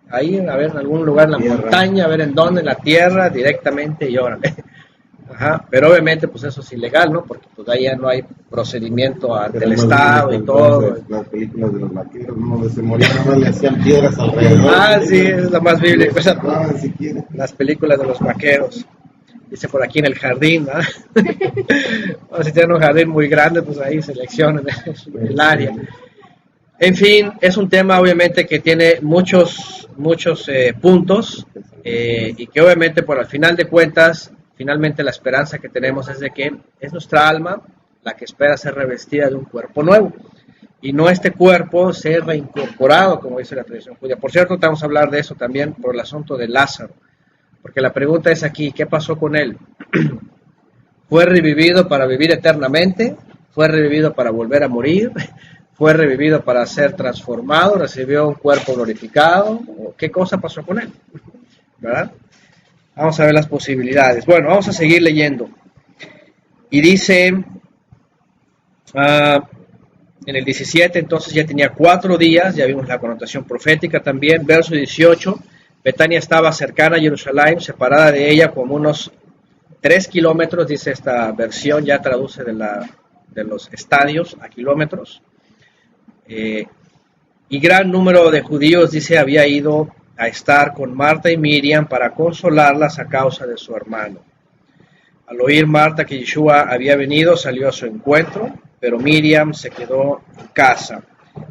ahí, a ver, en algún lugar en la Tierra. montaña, a ver en dónde, en la tierra, directamente y órale. Ajá, pero obviamente pues eso es ilegal, ¿no? Porque pues ahí ya no hay procedimiento ante el Estado y todo. Las películas de los vaqueros, ¿no? Donde se morían, nada más le hacían piedras alrededor. Ah, sí, es la más bíblica. O sea, No, ni siquiera. las películas de los vaqueros. Dice por aquí en el jardín, ¿no? O si tienen un jardín muy grande, pues ahí seleccionan el área. En fin, es un tema obviamente que tiene muchos puntos y que obviamente por al final de cuentas, finalmente la esperanza que tenemos es de que es nuestra alma la que espera ser revestida de un cuerpo nuevo y no este cuerpo ser reincorporado, como dice la tradición judía. Por cierto, vamos a hablar de eso también por el asunto de Lázaro, porque la pregunta es aquí, ¿qué pasó con él? ¿Fue revivido para vivir eternamente? ¿Fue revivido para volver a morir? ¿Fue revivido para ser transformado? ¿Recibió un cuerpo glorificado? ¿O qué cosa pasó con él? ¿Verdad? Vamos a ver las posibilidades. Bueno, vamos a seguir leyendo. Y dice, en el 17, entonces ya tenía 4 días, ya vimos la connotación profética también. Verso 18, Betania estaba cercana a Jerusalén, separada de ella como unos 3 kilómetros, dice esta versión, ya traduce de los estadios a kilómetros. Y gran número de judíos, dice, había ido a estar con Marta y Miriam para consolarlas a causa de su hermano. Al oír Marta que Yeshua había venido, salió a su encuentro, pero Miriam se quedó en casa.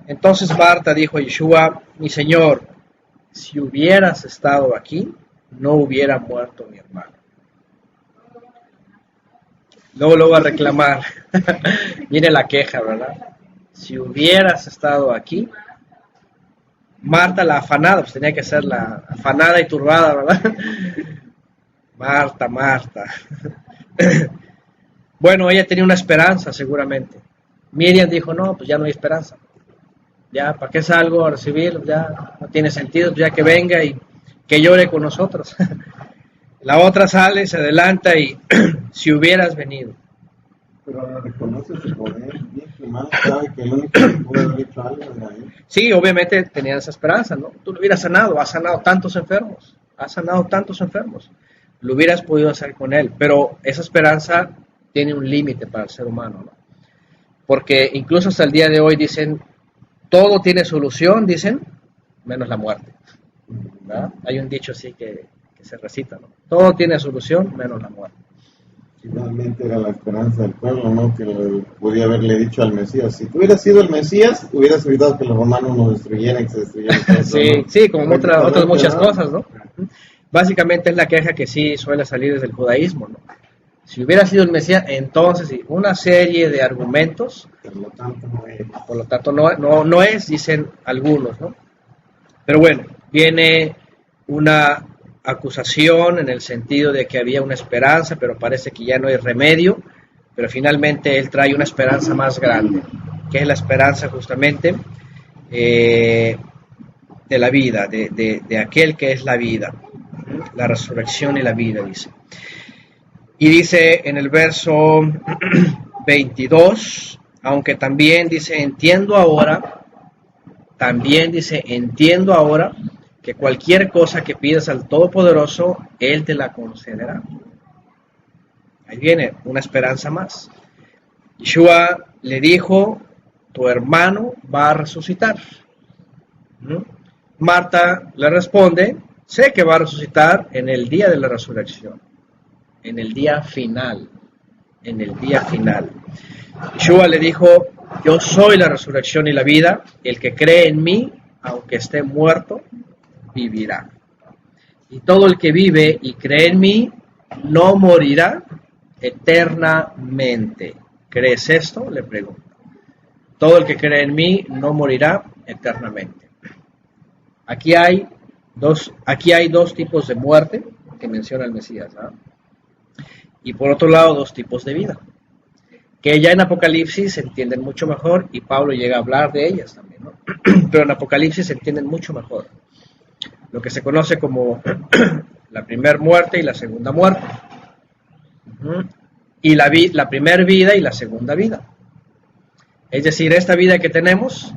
Entonces Marta dijo a Yeshua, mi Señor, si hubieras estado aquí, no hubiera muerto mi hermano. Luego a reclamar. Viene la queja, ¿verdad? Si hubieras estado aquí, Marta la afanada, pues tenía que ser la afanada y turbada, ¿verdad? Marta. Bueno, ella tenía una esperanza seguramente. Miriam dijo, no, pues ya no hay esperanza. Ya, ¿para qué salgo a recibir? Ya no tiene sentido, ya que venga y que llore con nosotros. La otra sale, se adelanta y si hubieras venido. Pero reconoce su poder, bien que mal, sabe que el único que puede haber hecho algo era él. Sí, obviamente tenían esa esperanza, ¿no? Tú lo hubieras sanado, has sanado tantos enfermos. Lo hubieras podido hacer con él, pero esa esperanza tiene un límite para el ser humano, ¿no? Porque incluso hasta el día de hoy dicen, todo tiene solución, dicen, menos la muerte, ¿verdad? Hay un dicho así que se recita, ¿no? Todo tiene solución, menos la muerte. Finalmente era la esperanza del pueblo, ¿no? Que le podía haberle dicho al Mesías, si tú hubieras sido el Mesías, hubieras evitado que los romanos nos destruyeran, que se destruyeran. Sí, ¿no? sí, como otras muchas ¿no? cosas, ¿no? Básicamente es la queja que sí suele salir desde el judaísmo, ¿no? Si hubiera sido el Mesías, entonces sí, una serie de argumentos, por lo tanto no es, dicen algunos, ¿no? Pero bueno, viene una acusación en el sentido de que había una esperanza, pero parece que ya no hay remedio, pero finalmente él trae una esperanza más grande, que es la esperanza justamente de la vida, de aquel que es la vida, la resurrección y la vida, dice. Y dice en el verso 22, aunque también dice, entiendo ahora que cualquier cosa que pidas al Todopoderoso, Él te la concederá. Ahí viene una esperanza más. Yeshua le dijo, tu hermano va a resucitar. Marta le responde, sé que va a resucitar en el día de la resurrección, en el día final. Yeshua le dijo, yo soy la resurrección y la vida, el que cree en mí, aunque esté muerto, vivirá. Y todo el que vive y cree en mí, no morirá eternamente. ¿Crees esto? Le pregunto. Todo el que cree en mí, no morirá eternamente. Aquí hay dos tipos de muerte que menciona el Mesías, ¿no? Y por otro lado, 2 tipos de vida, que ya en Apocalipsis se entienden mucho mejor, y Pablo llega a hablar de ellas también, ¿no? Pero en Apocalipsis se entienden mucho mejor. Lo que se conoce como la primera muerte y la segunda muerte. Y la primera vida y la segunda vida. Es decir, esta vida que tenemos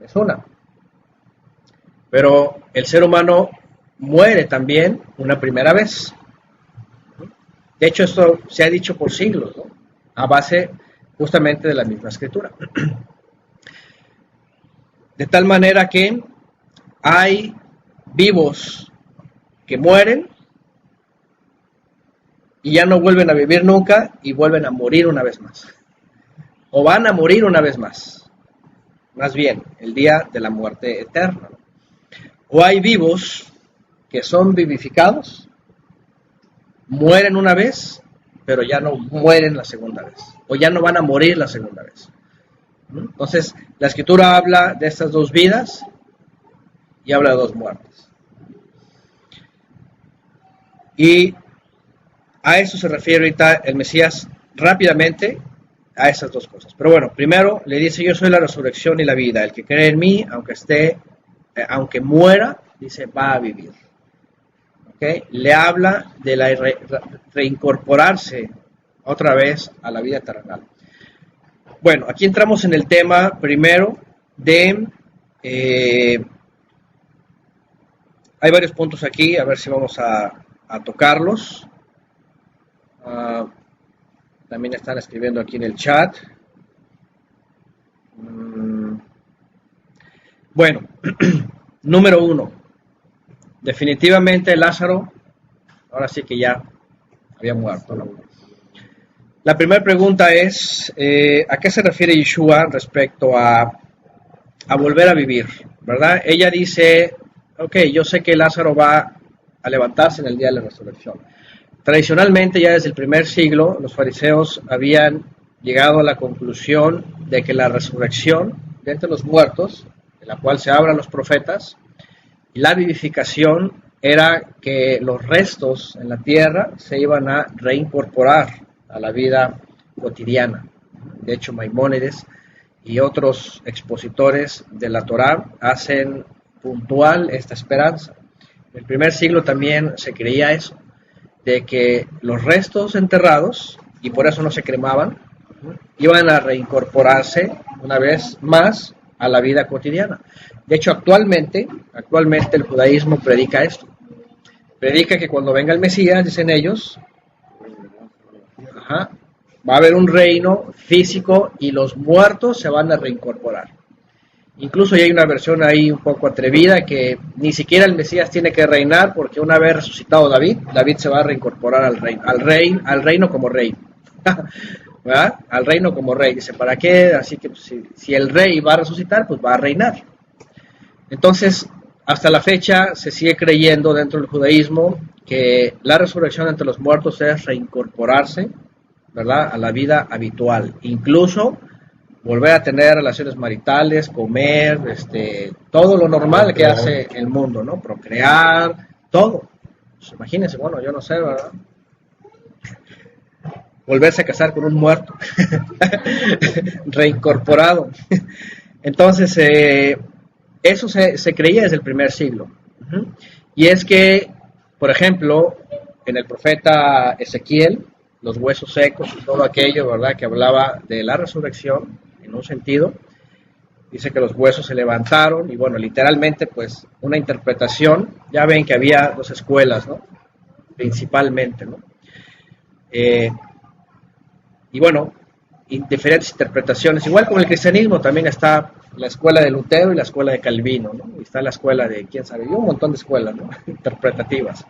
es una. Pero el ser humano muere también una primera vez. De hecho, esto se ha dicho por siglos, ¿no? A base justamente de la misma escritura. De tal manera que hay vivos que mueren y ya no vuelven a vivir nunca y vuelven a morir una vez más. O van a morir una vez más. Más bien, el día de la muerte eterna. O hay vivos que son vivificados, mueren una vez, pero ya no mueren la segunda vez. O ya no van a morir la segunda vez. Entonces, la escritura habla de estas dos vidas y habla de dos muertes. Y a eso se refiere ahorita el Mesías rápidamente, a esas dos cosas. Pero bueno, primero le dice: yo soy la resurrección y la vida. El que cree en mí, aunque muera, dice, va a vivir. ¿Okay? Le habla de la reincorporarse otra vez a la vida terrenal. Bueno, aquí entramos en el tema primero de... hay varios puntos aquí, a ver si vamos a tocarlos. También están escribiendo aquí en el chat. Bueno, número 1. Definitivamente Lázaro, ahora sí que ya había muerto, ¿no? La primera pregunta es, ¿a qué se refiere Yeshua respecto a volver a vivir? ¿Verdad? Ella dice, ok, yo sé que Lázaro va a levantarse en el día de la resurrección. Tradicionalmente, ya desde el primer siglo, los fariseos habían llegado a la conclusión de que la resurrección de entre los muertos, de la cual se hablan los profetas, y la vivificación era que los restos en la tierra se iban a reincorporar a la vida cotidiana. De hecho, Maimónides y otros expositores de la Torá hacen puntual esta esperanza. En el primer siglo también se creía eso, de que los restos enterrados, y por eso no se cremaban, iban a reincorporarse una vez más a la vida cotidiana. De hecho, actualmente el judaísmo predica esto. Predica que cuando venga el Mesías, dicen ellos, va a haber un reino físico y los muertos se van a reincorporar. Incluso ya hay una versión ahí un poco atrevida que ni siquiera el Mesías tiene que reinar, porque una vez resucitado David se va a reincorporar al reino como rey. ¿Verdad? Al reino como rey. Dice, ¿para qué? Así que pues, si el rey va a resucitar, pues va a reinar. Entonces, hasta la fecha se sigue creyendo dentro del judaísmo que la resurrección entre los muertos es reincorporarse, ¿verdad?, a la vida habitual. Incluso volver a tener relaciones maritales, comer, todo lo normal que hace el mundo, ¿no? Procrear, todo. Pues imagínense, bueno, yo no sé, ¿verdad? Volverse a casar con un muerto, reincorporado. Entonces, eso se creía desde el primer siglo. Y es que, por ejemplo, en el profeta Ezequiel, los huesos secos y todo aquello, ¿verdad?, que hablaba de la resurrección, en un sentido, dice que los huesos se levantaron, y bueno, literalmente, pues, una interpretación, ya ven que había dos escuelas, ¿no?, principalmente, ¿no?, y bueno, diferentes interpretaciones, igual como el cristianismo, también está la escuela de Lutero y la escuela de Calvino, ¿no?, y está la escuela de, quién sabe, y un montón de escuelas, ¿no?, interpretativas.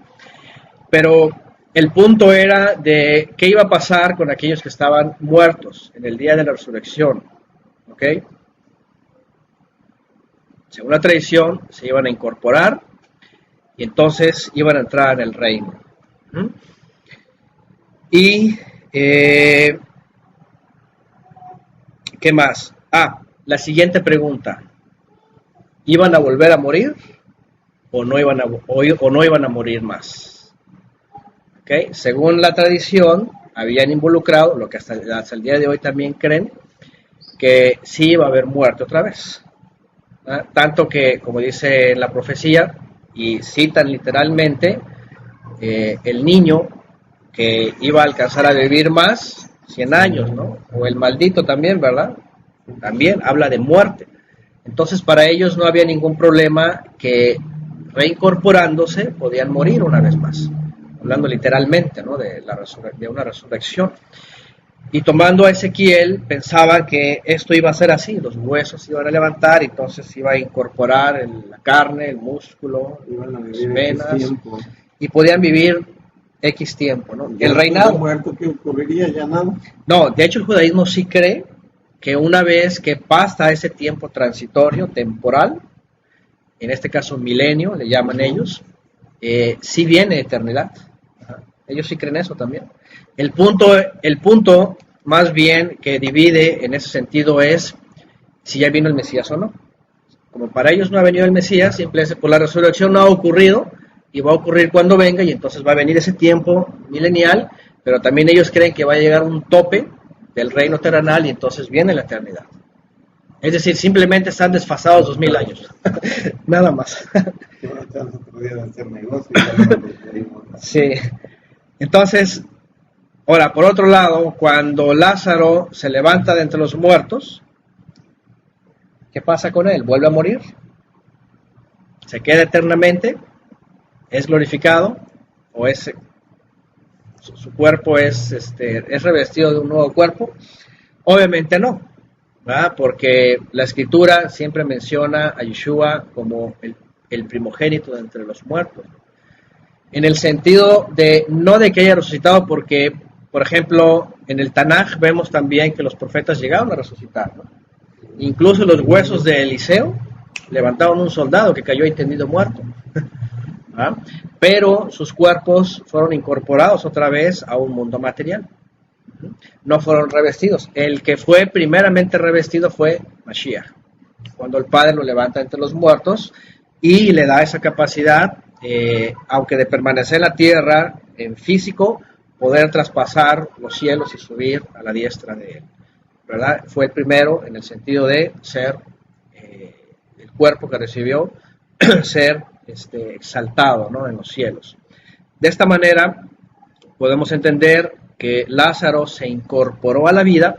Pero el punto era de qué iba a pasar con aquellos que estaban muertos en el día de la resurrección, ¿ok? Según la tradición, se iban a incorporar y entonces iban a entrar en el reino. Y, ¿qué más? La siguiente pregunta. ¿Iban a volver a morir o no iban a morir más? ¿Okay? Según la tradición, habían involucrado, lo que hasta el día de hoy también creen, que sí iba a haber muerte otra vez. Tanto que, como dice la profecía, y citan literalmente, el niño que iba a alcanzar a vivir más, 100 años, ¿no? O el maldito también, ¿verdad? También habla de muerte. Entonces para ellos no había ningún problema que reincorporándose podían morir una vez más, hablando literalmente, ¿no? de una resurrección. Y tomando a Ezequiel, pensaban que esto iba a ser así, los huesos se iban a levantar, entonces iba a incorporar la carne, el músculo, las venas, y podían vivir X tiempo, ¿no? El reinado... muerto, ¿qué ocurriría? Ya nada. No, de hecho el judaísmo sí cree que una vez que pasa ese tiempo transitorio, temporal, en este caso milenio, le llaman ellos, sí viene eternidad. Ellos sí creen eso también. El punto más bien que divide en ese sentido es si ya vino el Mesías o no. Como para ellos no ha venido el Mesías, simplemente por la resurrección no ha ocurrido y va a ocurrir cuando venga, y entonces va a venir ese tiempo milenial, pero también ellos creen que va a llegar un tope del reino terrenal y entonces viene la eternidad. Es decir, simplemente están desfasados 2000 años. Nada más. Sí. Entonces, ahora, por otro lado, cuando Lázaro se levanta de entre los muertos, ¿qué pasa con él? ¿Vuelve a morir? ¿Se queda eternamente? ¿Es glorificado? ¿O su cuerpo es revestido de un nuevo cuerpo? Obviamente no, ¿verdad? Porque la Escritura siempre menciona a Yeshua como el primogénito de entre los muertos. En el sentido de, no de que haya resucitado, porque, por ejemplo, en el Tanaj vemos también que los profetas llegaron a resucitar, ¿no? Incluso los huesos de Eliseo levantaron un soldado que cayó ahí tendido muerto. ¿Ah? Pero sus cuerpos fueron incorporados otra vez a un mundo material. No fueron revestidos. El que fue primeramente revestido fue Mashiach, cuando el Padre lo levanta entre los muertos y le da esa capacidad, aunque de permanecer en la tierra en físico, poder traspasar los cielos y subir a la diestra de él, ¿verdad? Fue el primero en el sentido de ser el cuerpo que recibió, ser exaltado, ¿no? En los cielos. De esta manera podemos entender que Lázaro se incorporó a la vida,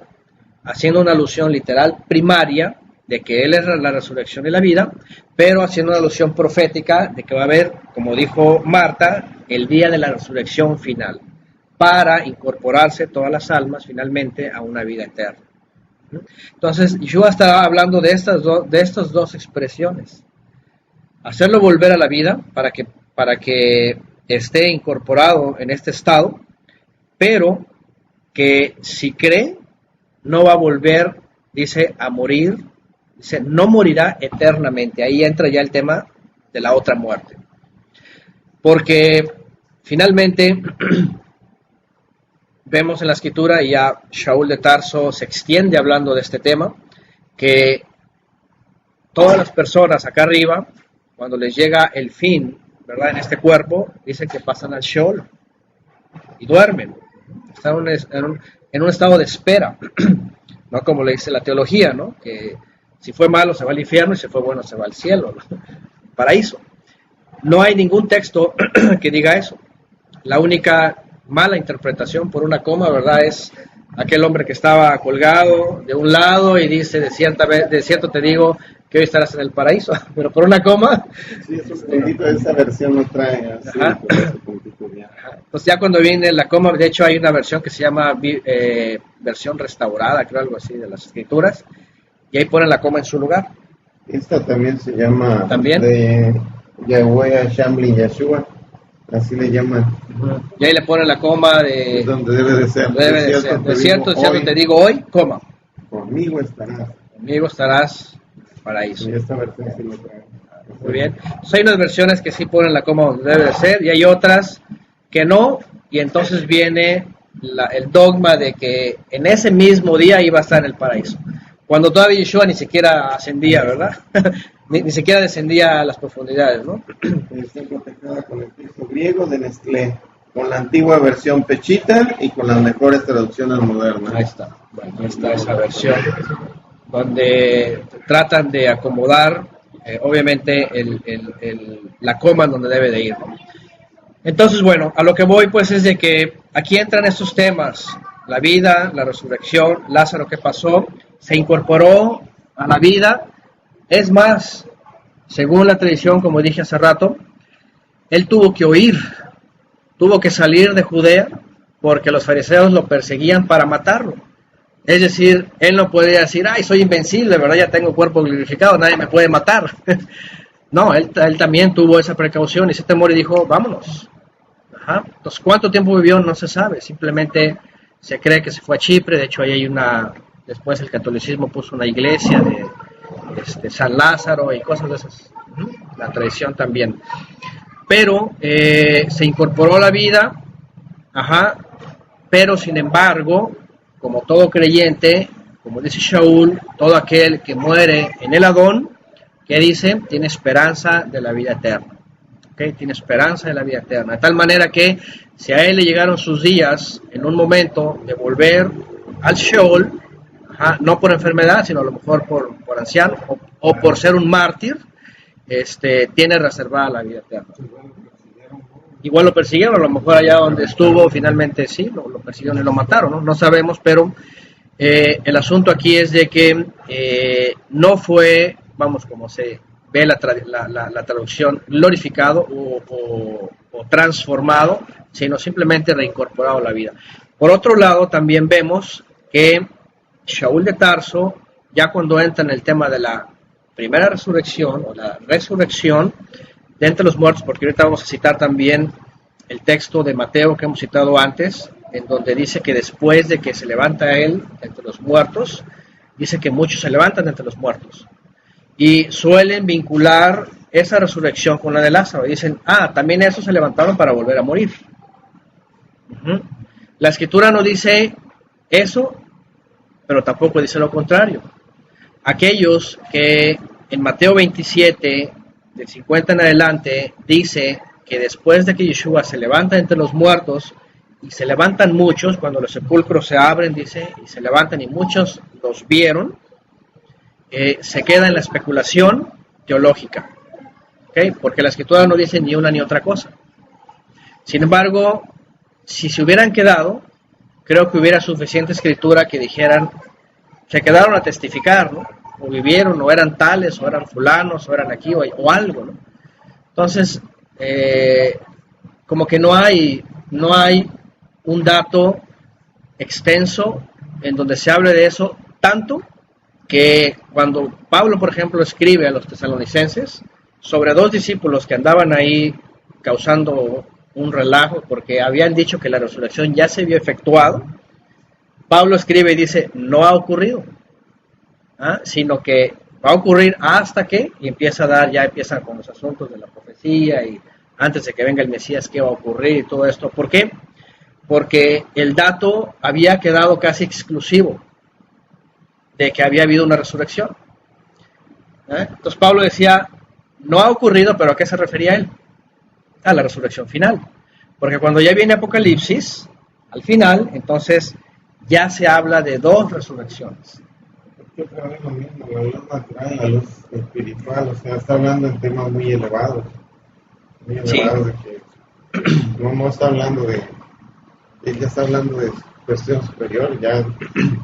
haciendo una alusión literal primaria de que él es la resurrección y la vida, pero haciendo una alusión profética de que va a haber, como dijo Marta, el día de la resurrección final, para incorporarse todas las almas finalmente a una vida eterna. Entonces, Yeshua estaba hablando de estas dos expresiones: hacerlo volver a la vida para que esté incorporado en este estado, pero que si cree no va a volver, dice, a morir, dice, no morirá eternamente. Ahí entra ya el tema de la otra muerte, porque finalmente vemos en la Escritura, y ya Shaul de Tarso se extiende hablando de este tema, que todas las personas acá arriba, cuando les llega el fin, ¿verdad? En este cuerpo, dicen que pasan al Sheol y duermen. Están en un estado de espera, ¿no? Como le dice la teología, ¿no? Que si fue malo se va al infierno y si fue bueno se va al cielo, ¿no? Paraíso. No hay ningún texto que diga eso. La única mala interpretación por una coma, ¿verdad? Es aquel hombre que estaba colgado de un lado y dice, de cierto te digo que hoy estarás en el paraíso, pero por una coma. Sí, eso puntito, esa versión no trae así. Pues ya cuando viene la coma, de hecho hay una versión que se llama versión restaurada, creo, algo así, de las Escrituras, y ahí ponen la coma en su lugar. Esta también se llama ¿También? De Yahweh Shambli Yeshua, así le llaman. Y ahí le ponen la coma de... Es donde debe de ser. De cierto te digo hoy, coma. Conmigo estarás. Conmigo estarás en el paraíso. Y esta versión sí lo trae. Muy bien. Entonces, hay unas versiones que sí ponen la coma donde debe de ser y hay otras que no, y entonces viene el dogma de que en ese mismo día iba a estar en el paraíso, cuando todavía Yeshua ni siquiera ascendía, ¿verdad? ni siquiera descendía a las profundidades, ¿no? Está protejada con el texto griego de Nestlé, con la antigua versión Pechita y con las mejores traducciones modernas. Ahí está. Bueno, ahí está esa versión donde tratan de acomodar obviamente la coma en donde debe de ir, ¿no? Entonces, bueno, a lo que voy pues es de que aquí entran estos temas, la vida, la resurrección, Lázaro que pasó, se incorporó a la vida. Es más, según la tradición, como dije hace rato, él tuvo que huir, tuvo que salir de Judea porque los fariseos lo perseguían para matarlo. Es decir, él no podía decir, ay, soy invencible, ¿verdad? Ya tengo cuerpo glorificado, nadie me puede matar. No, él también tuvo esa precaución y ese temor y dijo, vámonos. Ajá. Entonces, ¿cuánto tiempo vivió? No se sabe, simplemente se cree que se fue a Chipre. De hecho, ahí hay después el catolicismo puso una iglesia de San Lázaro y cosas de esas, la tradición también. Pero se incorporó a la vida, ajá, pero sin embargo, como todo creyente, como dice Shaul, todo aquel que muere en el Adón, ¿qué dice? Tiene esperanza de la vida eterna. ¿Okay? Tiene esperanza de la vida eterna. De tal manera que si a él le llegaron sus días en un momento de volver al Sheol, ajá, no por enfermedad, sino a lo mejor por anciano o por ser un mártir, tiene reservada la vida eterna. Igual lo persiguieron, a lo mejor allá donde estuvo, finalmente sí, lo persiguieron y lo mataron, ¿no? No sabemos, pero el asunto aquí es de que no fue, vamos, como se ve la traducción, glorificado o transformado, sino simplemente reincorporado a la vida. Por otro lado, también vemos que Shaul de Tarso, ya cuando entra en el tema de la primera resurrección o la resurrección de entre los muertos, porque ahorita vamos a citar también el texto de Mateo que hemos citado antes, en donde dice que después de que se levanta él entre los muertos, dice que muchos se levantan entre los muertos. Y suelen vincular esa resurrección con la de Lázaro. Y dicen, también esos se levantaron para volver a morir. La Escritura no dice eso, pero tampoco dice lo contrario. Aquellos que en Mateo 27, del 50 en adelante, dice que después de que Yeshua se levanta entre los muertos, y se levantan muchos, cuando los sepulcros se abren, dice, y se levantan y muchos los vieron, se queda en la especulación teológica, ¿okay? Porque la Escritura no dice ni una ni otra cosa. Sin embargo, si se hubieran quedado, creo que hubiera suficiente Escritura que dijeran, se quedaron a testificar, ¿no? O vivieron, o eran tales, o eran fulanos, o eran aquí, o algo, ¿no? Entonces, como que no hay un dato extenso en donde se hable de eso, tanto que cuando Pablo, por ejemplo, escribe a los tesalonicenses sobre dos discípulos que andaban ahí causando un relajo porque habían dicho que la resurrección ya se había efectuado, Pablo escribe y dice, no ha ocurrido, sino que va a ocurrir hasta que, y empiezan con los asuntos de la profecía y antes de que venga el Mesías, qué va a ocurrir y todo esto. ¿Por qué? Porque el dato había quedado casi exclusivo de que había habido una resurrección. Entonces Pablo decía, no ha ocurrido, pero ¿a qué se refería él? A la resurrección final. Porque cuando ya viene Apocalipsis, al final, entonces ya se habla de dos resurrecciones. Es que otra vez lo mismo, la luz natural, la luz espiritual, o sea, está hablando en temas muy elevados. Muy elevados, sí. De que no está hablando de... Él ya está hablando de cuestión superior, ya.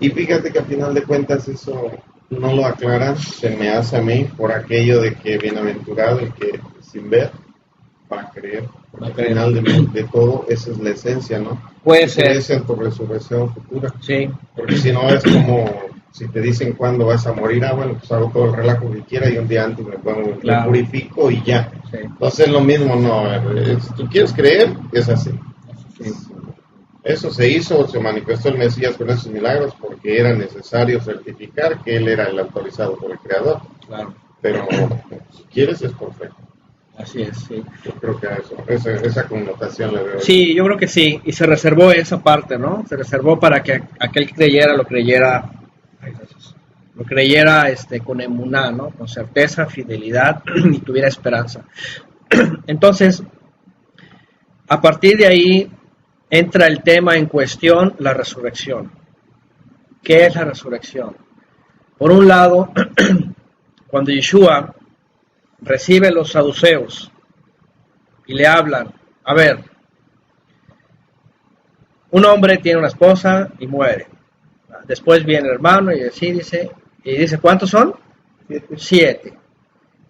Y fíjate que al final de cuentas eso no lo aclaran, se me hace a mí, por aquello de que bienaventurado el que sin ver va a creer. Porque al final de todo, esa es la esencia, ¿no? Puede ser. Crees en tu resurrección futura. Sí. Porque si no es como si te dicen cuándo vas a morir, bueno, pues hago todo el relajo que quiera y un día antes me purifico y ya. Sí. Entonces es lo mismo, no. Si tú quieres creer, es así. Sí. Eso se hizo, se manifestó el Mesías con esos milagros porque era necesario certificar que él era el autorizado por el Creador. Claro. Pero si quieres es perfecto. Así es, sí. Yo creo que esa connotación le veo. Sí, yo creo que sí, y se reservó esa parte, ¿no? Se reservó para que aquel que creyera lo creyera con emuná, ¿no? Con certeza, fidelidad y tuviera esperanza. Entonces, a partir de ahí entra el tema en cuestión, la resurrección. ¿Qué es la resurrección? Por un lado, cuando Yeshua recibe a los saduceos y le hablan, a ver, Un hombre tiene una esposa y muere. Después viene el hermano y así dice, ¿cuántos son? 7.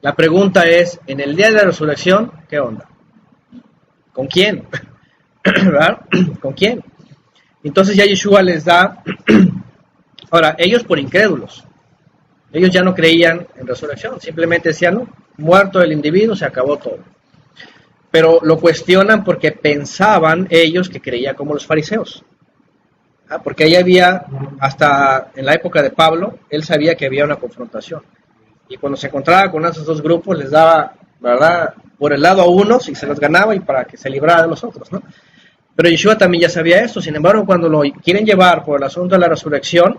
La pregunta es, en el día de la resurrección, ¿qué onda? ¿Con quién? ¿Verdad? ¿Con quién? Entonces ya Yeshua les da, ahora, ellos por incrédulos, ellos ya no creían en resurrección, simplemente decían, no, muerto el individuo, se acabó todo. Pero lo cuestionan porque pensaban ellos que creían como los fariseos. Porque ahí había, hasta en la época de Pablo, él sabía que había una confrontación. Y cuando se encontraba con esos dos grupos, les daba, ¿verdad?, por el lado a unos y se los ganaba y para que se librara de los otros, ¿no? Pero Yeshua también ya sabía esto. Sin embargo, cuando lo quieren llevar por el asunto de la resurrección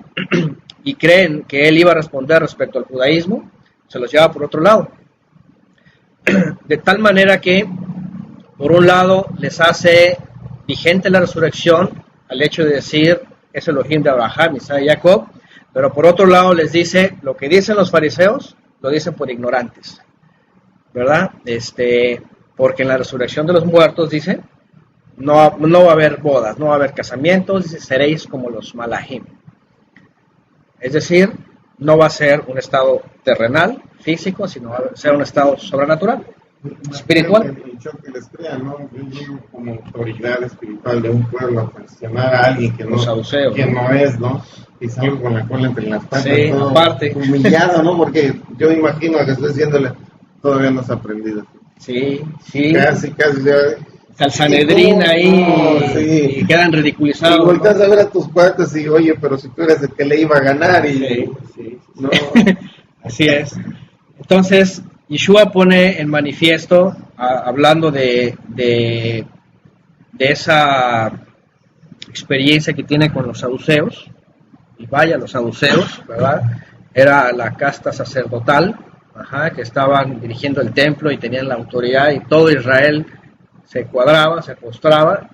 y creen que él iba a responder respecto al judaísmo, se los lleva por otro lado. De tal manera que, por un lado, les hace vigente la resurrección al hecho de decir, es Elohim de Abraham, Isaac y Jacob, pero por otro lado les dice, lo que dicen los fariseos, lo dicen por ignorantes, ¿verdad? Porque en la resurrección de los muertos, dice, no va a haber bodas, no va a haber casamientos, dice, seréis como los malahim. Es decir, no va a ser un estado terrenal, físico, sino va a ser un estado sobrenatural, espiritual. El shock que les crea, ¿no? Yo como autoridad espiritual de un pueblo, cuestionar a alguien que no es, ¿no? Y salgo con la cola entre las patas, sí, todo aparte. Humillado, ¿no? Porque yo imagino que estoy diciéndole, todavía no has aprendido. Sí. Casi, ya. Al Sanedrín ahí, sí. Y quedan ridiculizados. Y volteas, ¿no?, a ver a tus cuates y, oye, pero si tú eres el que le iba a ganar y... Sí. No. Así es. Entonces, Yeshua pone en manifiesto, hablando de esa experiencia que tiene con los saduceos, y vaya, los saduceos, ¿verdad? Era la casta sacerdotal, que estaban dirigiendo el templo y tenían la autoridad, y todo Israel se cuadraba, se postraba.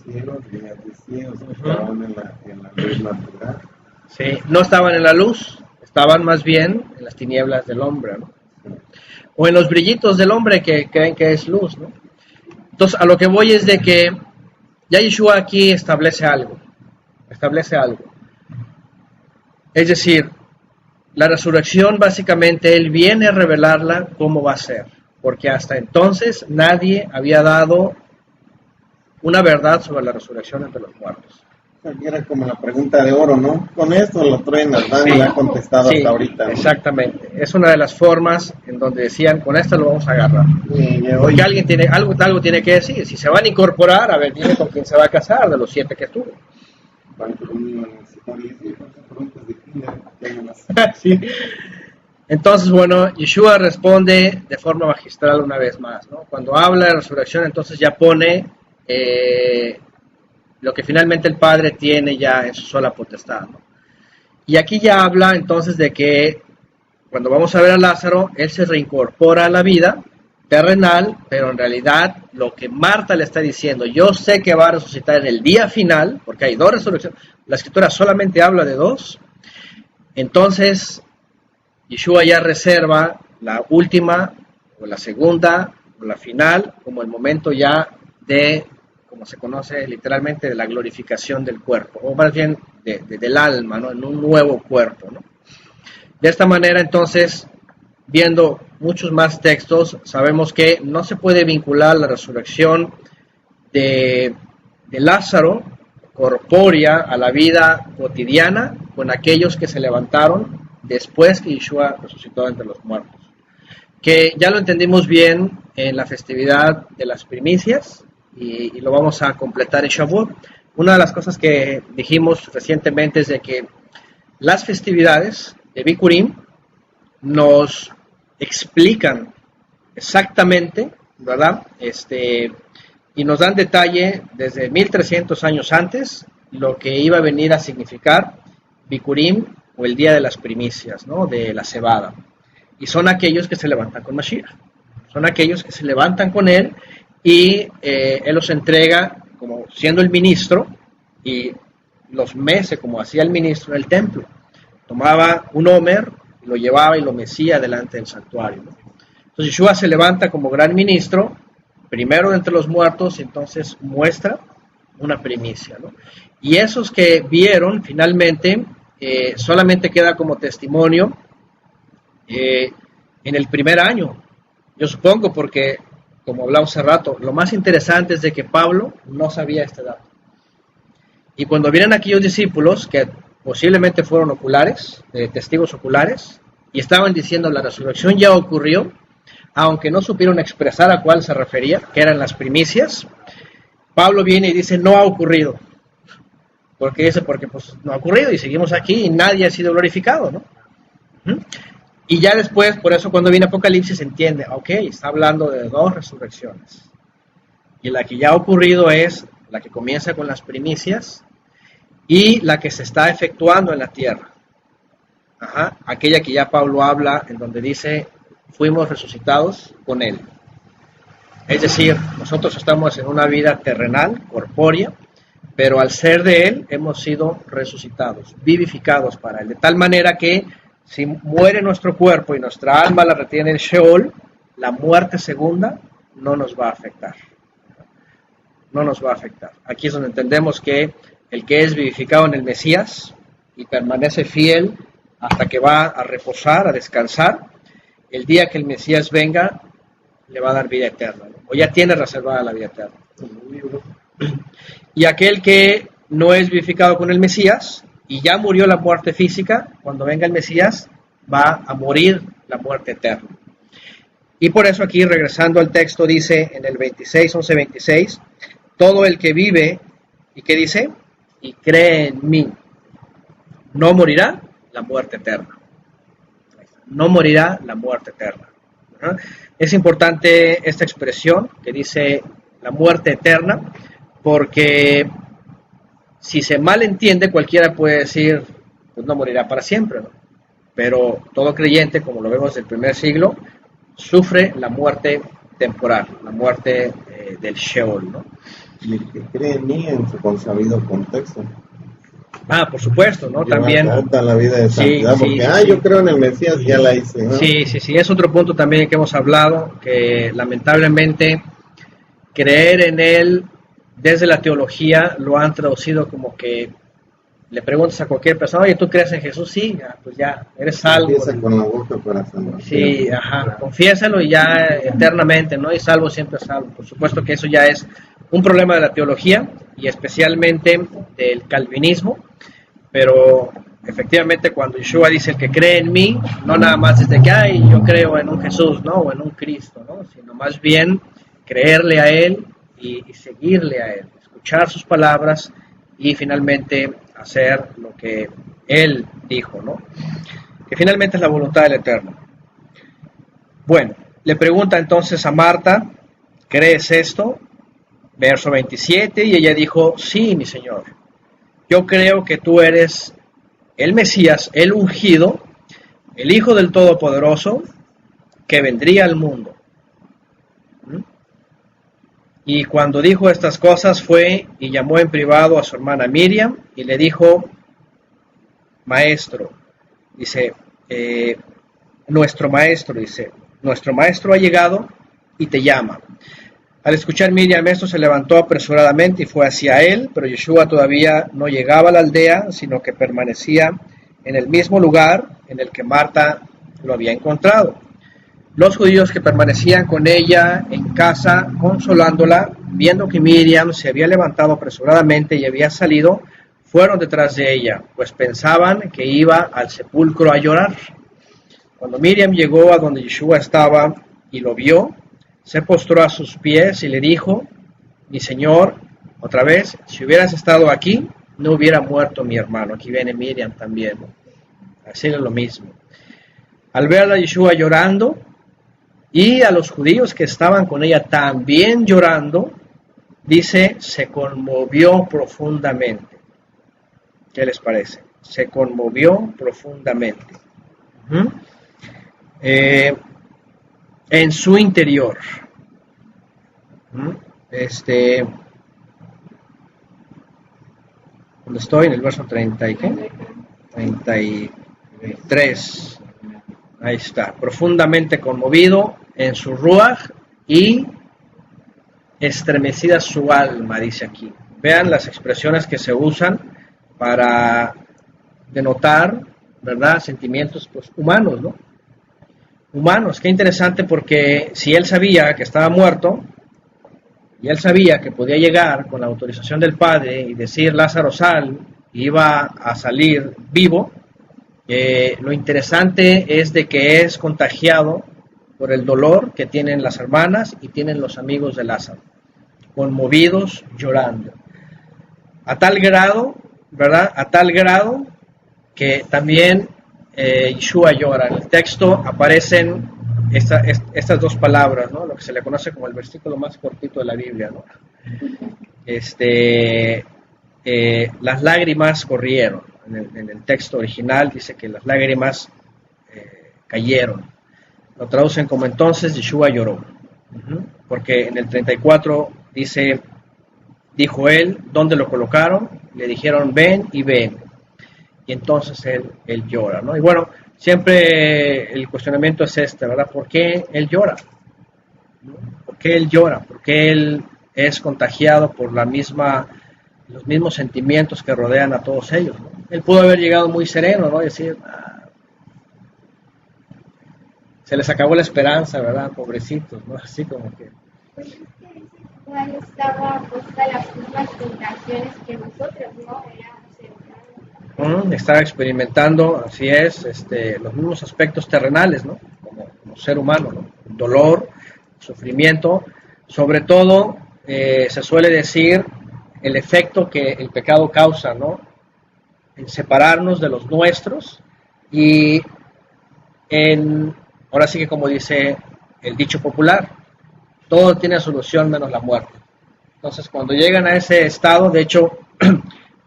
Estaban en la luz natural. Sí, no estaban en la luz, estaban más bien en las tinieblas del hombre, ¿no? O en los brillitos del hombre que creen que es luz, ¿no? Entonces, a lo que voy es de que ya Yeshua aquí establece algo. Es decir, la resurrección básicamente Él viene a revelarla cómo va a ser, porque hasta entonces nadie había dado una verdad sobre la resurrección entre los muertos. Era como la pregunta de oro, ¿no? Con esto lo traen al Dan y la ha contestado hasta ahorita, ¿no? Exactamente. Es una de las formas en donde decían, con esto lo vamos a agarrar. Porque alguien tiene, algo tiene que decir. Si se van a incorporar, a ver, dime con quién se va a casar de los 7 que tuvo. Sí. Entonces, bueno, Yeshua responde de forma magistral una vez más, ¿no? Cuando habla de resurrección, entonces ya pone lo que finalmente el Padre tiene ya en su sola potestad, ¿no? Y aquí ya habla entonces de que cuando vamos a ver a Lázaro, él se reincorpora a la vida terrenal, pero en realidad lo que Marta le está diciendo, yo sé que va a resucitar en el día final, porque hay 2 resurrecciones, la Escritura solamente habla de 2, entonces Yeshua ya reserva la última, o la segunda, o la final, como el momento ya de, como se conoce literalmente, de la glorificación del cuerpo, o más bien del alma, ¿no? En un nuevo cuerpo, ¿no? De esta manera, entonces, viendo muchos más textos, sabemos que no se puede vincular la resurrección de Lázaro, corpórea, a la vida cotidiana, con aquellos que se levantaron después que Yeshua resucitó entre los muertos. Que ya lo entendimos bien en la festividad de las primicias, y lo vamos a completar en Shavuot. Una de las cosas que dijimos recientemente es de que las festividades de Bikurim nos explican exactamente, ¿verdad? Y nos dan detalle desde 1300 años antes lo que iba a venir a significar Bikurim, o el día de las primicias, ¿no? De la cebada. Y son aquellos que se levantan con Mashiach. Son aquellos que se levantan con él y él los entrega como siendo el ministro, y los mece como hacía el ministro en el templo. Tomaba un homer, lo llevaba y lo mecía delante del santuario, ¿no? Entonces Yeshua se levanta como gran ministro, primero de entre los muertos, y entonces muestra una primicia, ¿no? Y esos que vieron, finalmente, solamente queda como testimonio en el primer año. Yo supongo porque, como hablamos hace rato, lo más interesante es de que Pablo no sabía este dato. Y cuando vienen aquellos discípulos, que posiblemente fueron oculares, testigos oculares, y estaban diciendo la resurrección ya ocurrió, aunque no supieron expresar a cuál se refería, que eran las primicias, Pablo viene y dice, no ha ocurrido. Porque dice, porque pues no ha ocurrido y seguimos aquí y nadie ha sido glorificado, ¿no? Y ya después, por eso cuando viene Apocalipsis se entiende, ok, está hablando de dos resurrecciones. Y la que ya ha ocurrido es la que comienza con las primicias y la que se está efectuando en la tierra. Aquella que ya Pablo habla en donde dice, fuimos resucitados con él. Es decir, nosotros estamos en una vida terrenal, corpórea, pero al ser de él hemos sido resucitados, vivificados para él, de tal manera que si muere nuestro cuerpo y nuestra alma la retiene en Sheol, la muerte segunda no nos va a afectar. No nos va a afectar. Aquí es donde entendemos que el que es vivificado en el Mesías y permanece fiel hasta que va a reposar, a descansar, el día que el Mesías venga, le va a dar vida eterna, ¿no? O ya tiene reservada la vida eterna. Y aquel que no es vivificado con el Mesías y ya murió la muerte física, cuando venga el Mesías va a morir la muerte eterna. Y por eso aquí, regresando al texto, dice en el 11:26, todo el que vive, ¿y qué dice? Y cree en mí, no morirá la muerte eterna. No morirá la muerte eterna. Es importante esta expresión que dice la muerte eterna, porque si se malentiende, cualquiera puede decir, pues no morirá para siempre, ¿no? Pero todo creyente, como lo vemos del primer siglo, sufre la muerte temporal, la muerte del Sheol, ¿no? Y el que cree en mí en su consabido contexto. Por supuesto, ¿no? También la vida de santidad, porque yo creo en el Mesías, ya la hice, ¿no? Sí, es otro punto también que hemos hablado, que lamentablemente creer en él desde la teología lo han traducido como que le preguntas a cualquier persona, oye, ¿tú crees en Jesús? Sí, pues ya, eres salvo. Empieza con la boca para salvar. Sí, confiésalo y ya eternamente, ¿no? Y salvo siempre salvo. Por supuesto que eso ya es un problema de la teología y especialmente del calvinismo, pero efectivamente cuando Yeshua dice el que cree en mí, no nada más desde que yo creo en un Jesús, ¿no? O en un Cristo, ¿no? Sino más bien creerle a él y seguirle a él, escuchar sus palabras y finalmente hacer lo que él dijo, ¿no? Que finalmente es la voluntad del Eterno. Bueno, le pregunta entonces a Marta, ¿crees esto? Verso 27, y ella dijo, sí, mi Señor, yo creo que tú eres el Mesías, el ungido, el Hijo del Todopoderoso, que vendría al mundo. Y cuando dijo estas cosas fue y llamó en privado a su hermana Miriam y le dijo, maestro, dice, nuestro maestro ha llegado y te llama. Al escuchar Miriam esto se levantó apresuradamente y fue hacia él, pero Yeshua todavía no llegaba a la aldea, sino que permanecía en el mismo lugar en el que Marta lo había encontrado. Los judíos que permanecían con ella en casa, consolándola, viendo que Miriam se había levantado apresuradamente y había salido, fueron detrás de ella, pues pensaban que iba al sepulcro a llorar. Cuando Miriam llegó a donde Yeshua estaba y lo vio, se postró a sus pies y le dijo, mi Señor, otra vez, si hubieras estado aquí, no hubiera muerto mi hermano. Aquí viene Miriam también, a decirle lo mismo. Al ver a Yeshua llorando, y a los judíos que estaban con ella también llorando, dice, se conmovió profundamente. ¿Qué les parece? Se conmovió profundamente. En su interior. ¿Dónde estoy? En el verso 30 y ¿qué? 33. Ahí está, profundamente conmovido en su ruaj y estremecida su alma, dice aquí. Vean las expresiones que se usan para denotar, ¿verdad?, sentimientos pues, humanos, ¿no? Humanos, qué interesante, porque si él sabía que estaba muerto, y él sabía que podía llegar con la autorización del Padre y decir Lázaro sal, y iba a salir vivo, lo interesante es de que es contagiado por el dolor que tienen las hermanas y tienen los amigos de Lázaro, conmovidos, llorando. A tal grado, ¿verdad? A tal grado que también Yeshua llora. En el texto aparecen estas dos palabras, ¿no? Lo que se le conoce como el versículo más cortito de la Biblia, ¿no? Las lágrimas corrieron. En el texto original dice que las lágrimas cayeron. Lo traducen como entonces Yeshua lloró. Porque en el 34 dice, dijo él, ¿dónde lo colocaron? Le dijeron, ven y ven. Y entonces él llora, ¿no? Y bueno, siempre el cuestionamiento es este, ¿verdad? ¿Por qué él llora? ¿Por qué él llora? ¿Por qué él es contagiado por los mismos sentimientos que rodean a todos ellos, ¿no? Él pudo haber llegado muy sereno, ¿no? Y decir, se les acabó la esperanza, ¿verdad? Pobrecitos, ¿no? Así como que... Pues es que igual estaba puesta las mismas tentaciones que nosotros, ¿no? Estaba experimentando, así es, los mismos aspectos terrenales, ¿no? Como ser humano, ¿no? Dolor, sufrimiento, sobre todo se suele decir el efecto que el pecado causa, ¿no? En separarnos de los nuestros y ahora sí que como dice el dicho popular, todo tiene solución menos la muerte. Entonces cuando llegan a ese estado, de hecho,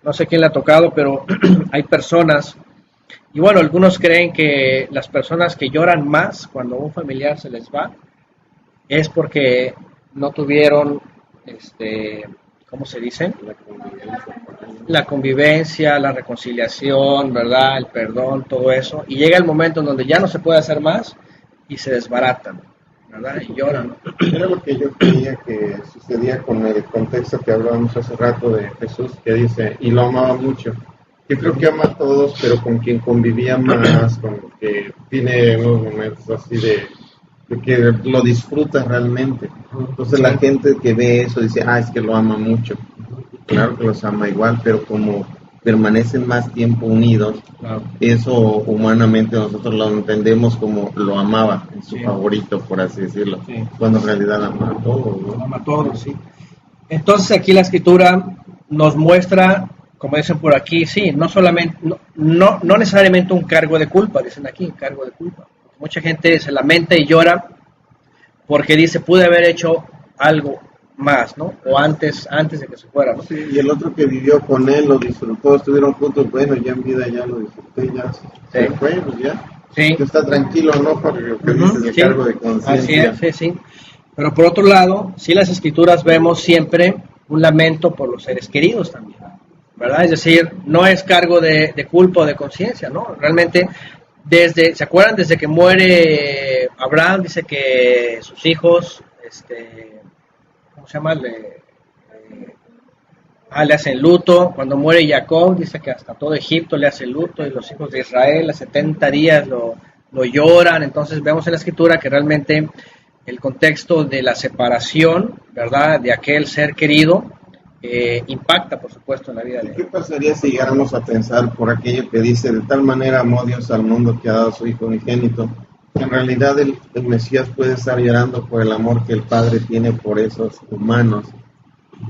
no sé quién le ha tocado, pero hay personas, y bueno, algunos creen que las personas que lloran más cuando un familiar se les va, es porque no tuvieron, ¿cómo se dice? La convivencia, la reconciliación, ¿verdad? El perdón, todo eso. Y llega el momento en donde ya no se puede hacer más y se desbaratan, ¿verdad? Y lloran. Era lo que yo creía que sucedía con el contexto que hablábamos hace rato de Jesús, que dice, y lo amaba mucho. Yo creo que ama a todos, pero con quien convivía más, con que tiene unos momentos así de que lo disfruta realmente. Entonces la gente que ve eso dice, es que lo ama mucho. Claro que los ama igual, pero como permanecen más tiempo unidos, claro, eso humanamente nosotros lo entendemos como lo amaba, en su favorito, por así decirlo, cuando en realidad ama a todos, ¿no? Ama a todos, sí. Entonces aquí la escritura nos muestra, como dicen por aquí, sí, no solamente, no necesariamente un cargo de culpa, dicen aquí, un cargo de culpa. Mucha gente se lamenta y llora porque dice, pude haber hecho algo más, ¿no? O antes de que se fuera, ¿no? Sí, y el otro que vivió con él, lo disfrutó, estuvieron juntos, bueno, ya en vida ya lo disfruté, ya se fue, pues ya. Sí. Está tranquilo, ¿no? Porque lo que dices de cargo de conciencia. Así es, sí. Pero por otro lado, sí las escrituras vemos siempre un lamento por los seres queridos también, ¿verdad? Es decir, no es cargo de culpa o de conciencia, ¿no? Realmente, ¿se acuerdan? Desde que muere Abraham, dice que sus hijos, ¿cómo se llama? Le hacen luto. Cuando muere Jacob, dice que hasta todo Egipto le hace luto, y los hijos de Israel a 70 días lo lloran. Entonces vemos en la escritura que realmente el contexto de la separación, ¿verdad?, de aquel ser querido, impacta, por supuesto, en la vida de él. ¿Qué pasaría si llegáramos a pensar por aquello que dice, de tal manera amó Dios al mundo que ha dado a su Hijo unigénito? En realidad el Mesías puede estar llorando por el amor que el Padre tiene por esos humanos,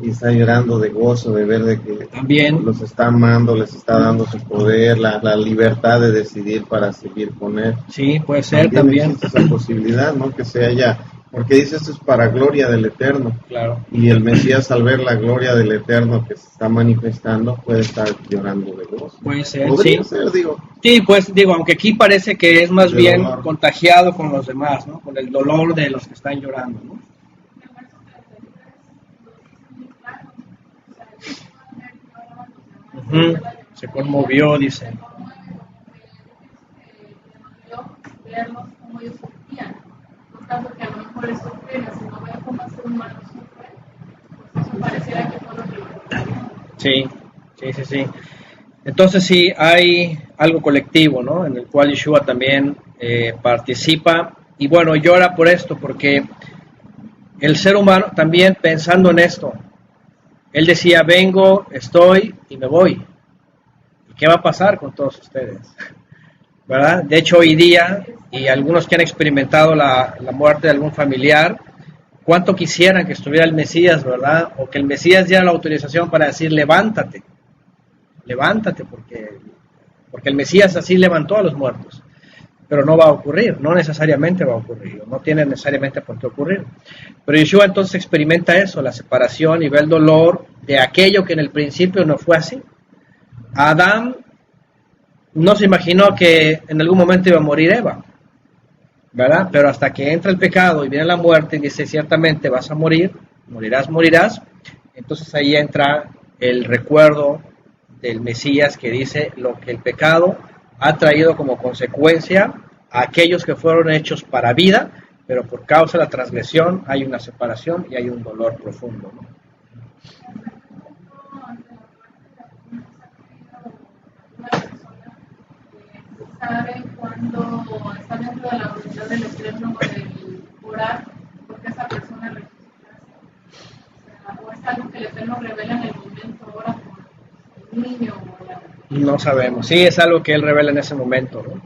y está llorando de gozo, de ver de que también los está amando, les está dando su poder, la libertad de decidir para seguir con él. Sí, puede ser también. Existe esa posibilidad, ¿no? Que se haya, porque dice esto es para gloria del Eterno. Claro. Y el Mesías, al ver la gloria del Eterno que se está manifestando, puede estar llorando de gozo. Puede ser, Podría ser, digo. Sí, pues digo, aunque aquí parece que es más bien dolor, contagiado con los demás, ¿no? Con el dolor de los que están llorando, ¿no? Se conmovió, dice. Verlos como ellos sufrían, no tanto que a lo mejor les sufren, sino ver cómo el ser humano sufre, pues eso pareciera que fue lo que Sí, sí, sí, sí. Entonces sí, hay algo colectivo, ¿no? En el cual Yeshua también participa. Y bueno, llora por esto, porque el ser humano también pensando en esto, él decía, vengo, estoy y me voy. ¿Y qué va a pasar con todos ustedes? ¿Verdad? De hecho, hoy día, y algunos que han experimentado la muerte de algún familiar, cuánto quisieran que estuviera el Mesías, ¿verdad? O que el Mesías diera la autorización para decir, levántate, levántate, porque el Mesías así levantó a los muertos. Pero no va a ocurrir, no necesariamente va a ocurrir, no tiene necesariamente por qué ocurrir. Pero Yeshua entonces experimenta eso, la separación y ve el dolor de aquello que en el principio no fue así. Adán no se imaginó que en algún momento iba a morir Eva, ¿verdad? Pero hasta que entra el pecado y viene la muerte y dice, ciertamente vas a morir, morirás, entonces ahí entra el recuerdo del Mesías que dice lo que el pecado ha traído como consecuencia a aquellos que fueron hechos para vida, pero por causa de la transgresión hay una separación y hay un dolor profundo, ¿no? Sabe cuando está dentro de la voluntad del Eterno el orar porque esa persona resucitase. O es algo que el Eterno revela en el momento, ora por el niño o la... No sabemos, sí, es algo que él revela en ese momento, ¿no?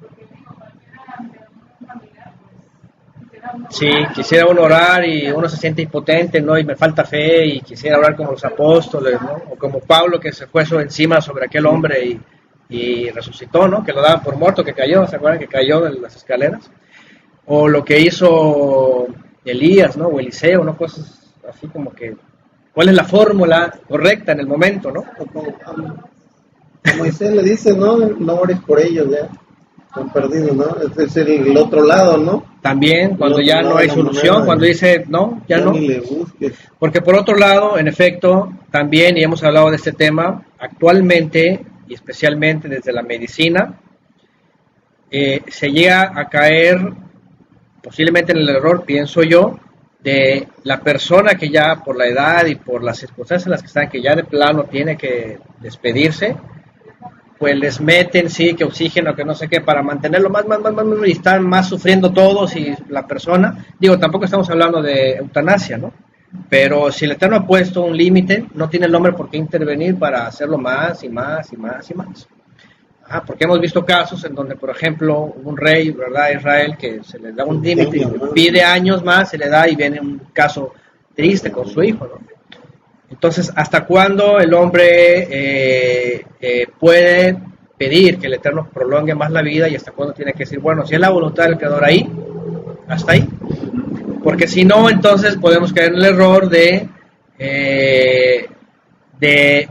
Porque digo, cualquiera ante un familiar, pues, quisiera uno Sí, orar, quisiera uno orar y uno se siente impotente, ¿no? Y me falta fe y quisiera orar como los apóstoles, ¿no? O como Pablo que se fue encima sobre aquel hombre y resucitó, ¿no? Que lo daban por muerto, que cayó, ¿se acuerdan que cayó en las escaleras? O lo que hizo Elías, ¿no? O Eliseo, ¿no? Cosas así como que, ¿cuál es la fórmula correcta en el momento, ¿no? A Moisés le dice, no ores por ellos, ya están perdidos, ¿no? Es el otro lado, ¿no? También, cuando ya no hay solución, cuando dice, no, ya no. Ni le busques. Porque por otro lado, en efecto, también, y hemos hablado de este tema, actualmente, y especialmente desde la medicina, se llega a caer, posiblemente en el error, pienso yo, de la persona que ya por la edad y por las circunstancias en las que están, que ya de plano tiene que despedirse, pues les meten, sí, que oxígeno, que no sé qué, para mantenerlo más, y están más sufriendo todos y la persona, digo, tampoco estamos hablando de eutanasia, ¿no? Pero si el Eterno ha puesto un límite, no tiene el hombre por qué intervenir para hacerlo más y más y más y más. Porque hemos visto casos en donde, por ejemplo, un rey, ¿verdad?, Israel, que se le da un límite, pide años más, se le da y viene un caso triste con su hijo, ¿no? Entonces, ¿hasta cuándo el hombre puede pedir que el Eterno prolongue más la vida y hasta cuándo tiene que decir, bueno, si es la voluntad del Creador ahí, hasta ahí? Porque si no, entonces podemos caer en el error de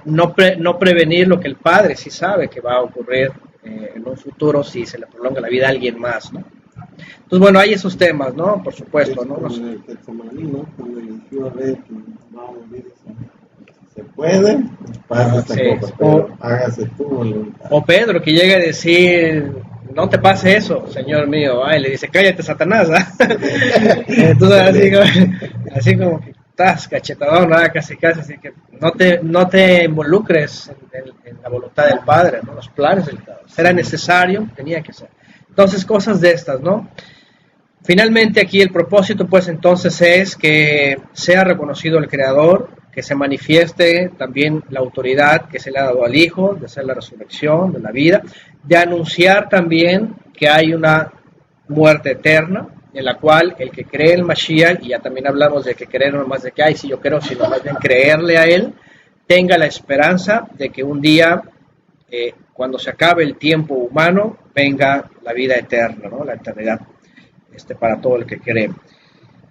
no prevenir lo que el Padre sí sabe que va a ocurrir en un futuro si se le prolonga la vida a alguien más, ¿no? Entonces, bueno, hay esos temas, ¿no? Por supuesto, ¿no? Como en el Getsemaní, ¿no? Cuando eligió a ver que va a morir, se puede, pasa esta cosa, pero hágase tu voluntad. O Pedro, que llega a decir, no te pase eso, Señor mío, y le dice, cállate, Satanás, Entonces, así como que estás cachetadón, casi, así que no te involucres en la voluntad del Padre, ¿no? Los planes del Padre. Era necesario, tenía que ser. Entonces, cosas de estas, ¿no? Finalmente, aquí el propósito, pues, entonces es que sea reconocido el Creador, que se manifieste también la autoridad que se le ha dado al Hijo, de hacer la resurrección, de la vida, de anunciar también que hay una muerte eterna, en la cual el que cree en el Mashiach, y ya también hablamos de que creer no más de que, si yo creo, sino más bien creerle a Él, tenga la esperanza de que un día, cuando se acabe el tiempo humano, venga la vida eterna, ¿no? La eternidad, para todo el que cree.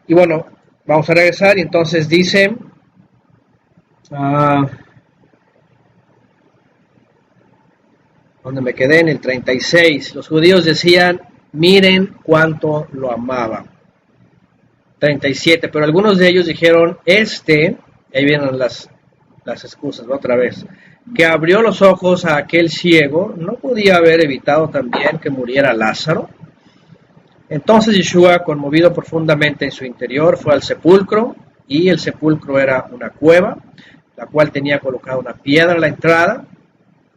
Y bueno, vamos a regresar, y entonces dice... donde me quedé, en el 36, los judíos decían, miren cuánto lo amaba. 37, pero algunos de ellos dijeron, ahí vienen las excusas, ¿no? Otra vez, que abrió los ojos a aquel ciego, ¿no podía haber evitado también que muriera Lázaro? Entonces Yeshua, conmovido profundamente en su interior, fue al sepulcro, y el sepulcro era una cueva, la cual tenía colocada una piedra a la entrada.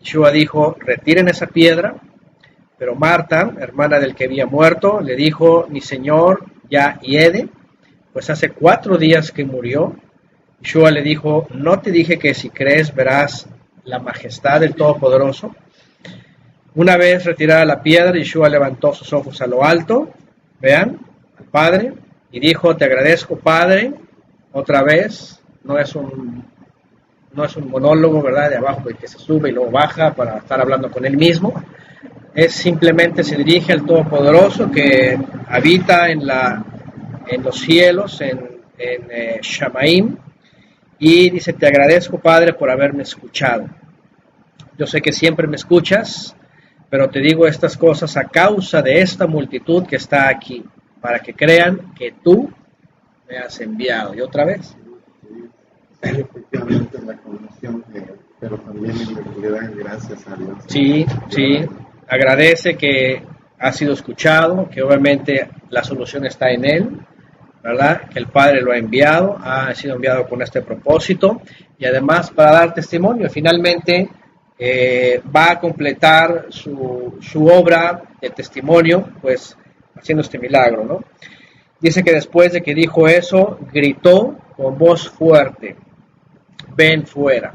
Yeshua dijo, retiren esa piedra, pero Marta, hermana del que había muerto, le dijo, mi Señor ya hiede, pues hace 4 días que murió. Yeshua le dijo, ¿no te dije que si crees verás la majestad del Todopoderoso? Una vez retirada la piedra, Yeshua levantó sus ojos a lo alto, vean, al Padre, y dijo, te agradezco, Padre, otra vez, no es un monólogo, ¿verdad?, de abajo, que se sube y luego baja para estar hablando con él mismo. Es simplemente se dirige al Todopoderoso que habita en los cielos, en Shamaim, y dice, te agradezco, Padre, por haberme escuchado. Yo sé que siempre me escuchas, pero te digo estas cosas a causa de esta multitud que está aquí, para que crean que tú me has enviado. Y otra vez. Efectivamente, la condición, pero también le dan gracias a Dios. Sí, sí, agradece que ha sido escuchado, que obviamente la solución está en Él, ¿verdad? Que el Padre lo ha enviado, ha sido enviado con este propósito, y además para dar testimonio, finalmente va a completar su obra de testimonio, pues haciendo este milagro, ¿no? Dice que después de que dijo eso, gritó con voz fuerte, ven fuera.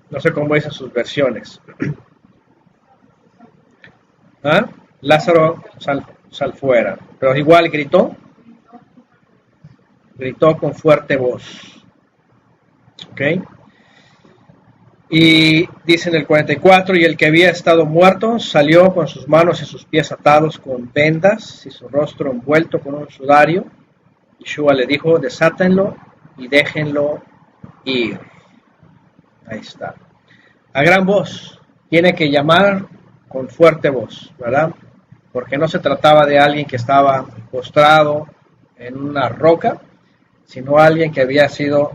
No sé cómo dicen sus versiones. ¿Ah? Lázaro, sal fuera. Pero igual gritó con fuerte voz. ¿Ok? Y dice en el 44, y el que había estado muerto salió con sus manos y sus pies atados con vendas y su rostro envuelto con un sudario. Yeshua le dijo, desátenlo y déjenlo ir. Ahí está. A gran voz, tiene que llamar con fuerte voz, ¿verdad? Porque no se trataba de alguien que estaba postrado en una roca, sino alguien que había sido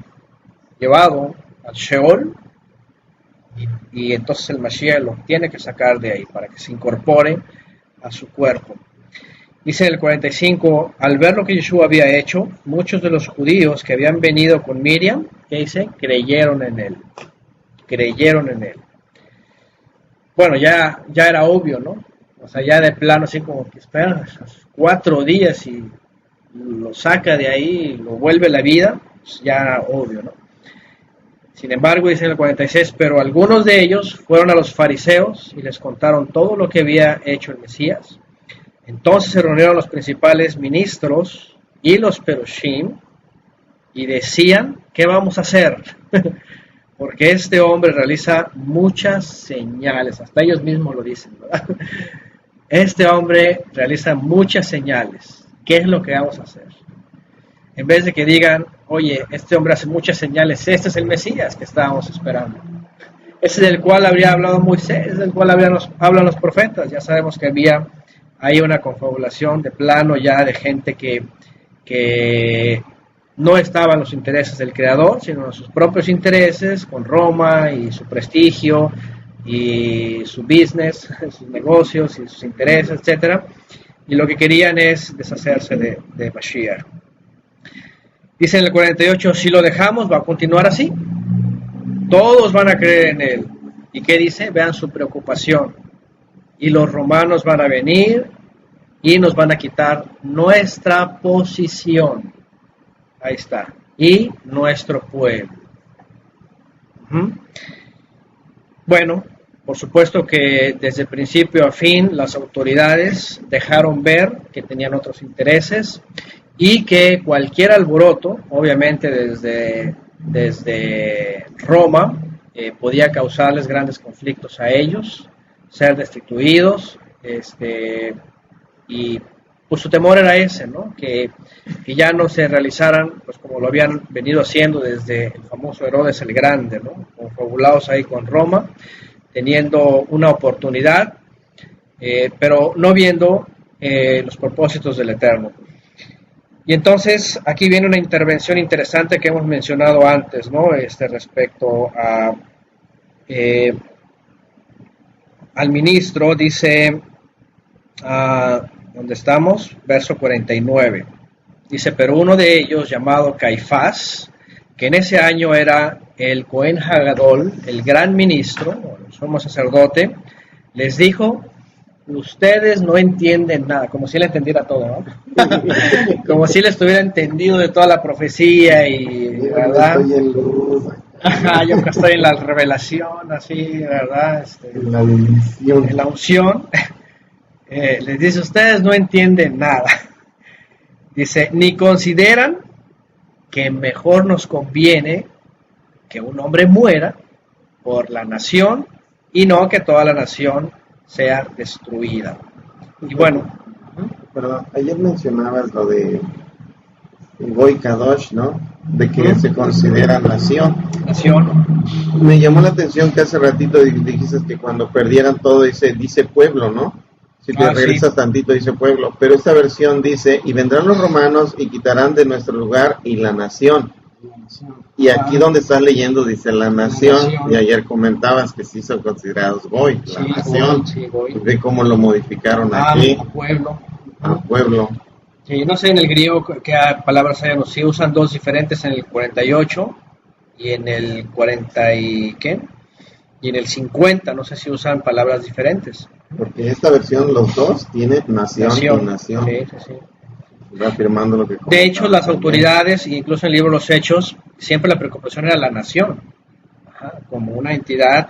llevado al Sheol, y entonces el Mashiach lo tiene que sacar de ahí para que se incorpore a su cuerpo. Dice en el 45, al ver lo que Yeshua había hecho, muchos de los judíos que habían venido con Miriam, ¿qué dice? Creyeron en él. Bueno, ya era obvio, ¿no? O sea, ya de plano así como que espera 4 días y lo saca de ahí y lo vuelve a la vida, pues ya obvio, ¿no? Sin embargo, dice en el 46, pero algunos de ellos fueron a los fariseos y les contaron todo lo que había hecho el Mesías. Entonces se reunieron los principales ministros y los perushim y decían, ¿qué vamos a hacer? Porque este hombre realiza muchas señales, hasta ellos mismos lo dicen, ¿verdad? Este hombre realiza muchas señales. ¿Qué es lo que vamos a hacer? En vez de que digan, oye, este hombre hace muchas señales, este es el Mesías que estábamos esperando. Ese del cual habría hablado Moisés, ese del cual hablan los profetas. Ya sabemos que había ahí una confabulación de plano ya de gente que no estaba en los intereses del Creador, sino en sus propios intereses, con Roma y su prestigio y su business, sus negocios y sus intereses, etc. Y lo que querían es deshacerse de Mashiach. Dice en el 48, si lo dejamos va a continuar así. Todos van a creer en él. ¿Y qué dice? Vean su preocupación. Y los romanos van a venir y nos van a quitar nuestra posición. Ahí está. Y nuestro pueblo. Bueno, por supuesto que desde principio a fin las autoridades dejaron ver que tenían otros intereses y que cualquier alboroto, obviamente desde Roma, podía causarles grandes conflictos a ellos, ser destituidos, y pues su temor era ese, ¿no? Que ya no se realizaran, pues como lo habían venido haciendo desde el famoso Herodes el Grande, ¿no? Confabulados ahí con Roma, teniendo una oportunidad, pero no viendo los propósitos del Eterno. Y entonces aquí viene una intervención interesante que hemos mencionado antes, ¿no? Respecto al ministro, dice, ¿dónde estamos? Verso 49. Dice, pero uno de ellos, llamado Caifás, que en ese año era el Cohen Hagadol, el gran ministro, o el sumo sacerdote, les dijo: ustedes no entienden nada, como si él entendiera todo, ¿no? Como si él estuviera entendido de toda la profecía y, ¿verdad? Estoy en luz, Ajá, yo que estoy en la revelación, así, ¿verdad? en la bendición. En la unción. Les dice: ustedes no entienden nada. Dice: ni consideran que mejor nos conviene que un hombre muera por la nación y no que toda la nación sea destruida. Y bueno, Pero ayer mencionabas lo de Goy Kadosh, ¿no? De que se considera nación. nación, Me llamó la atención que hace ratito dijiste que cuando perdieran todo dice pueblo, ¿no? Si te regresas sí. tantito dice pueblo, pero esta versión dice: y vendrán los romanos y quitarán de nuestro lugar y la nación. Y aquí donde estás leyendo dice la nación, y ayer comentabas que sí son considerados Goy, la nación. Goy. Ve cómo lo modificaron aquí Pueblo. al pueblo. Sí, no sé en el griego qué palabras hayan, si usan dos diferentes en el 48 y en el 40 y ¿qué? Y en el 50, no sé si usan palabras diferentes. Porque esta versión, los dos, tiene nación y nación. Sí. Reafirmando lo que De hecho, las autoridades, incluso en el libro Los Hechos, siempre la preocupación era la nación, como una entidad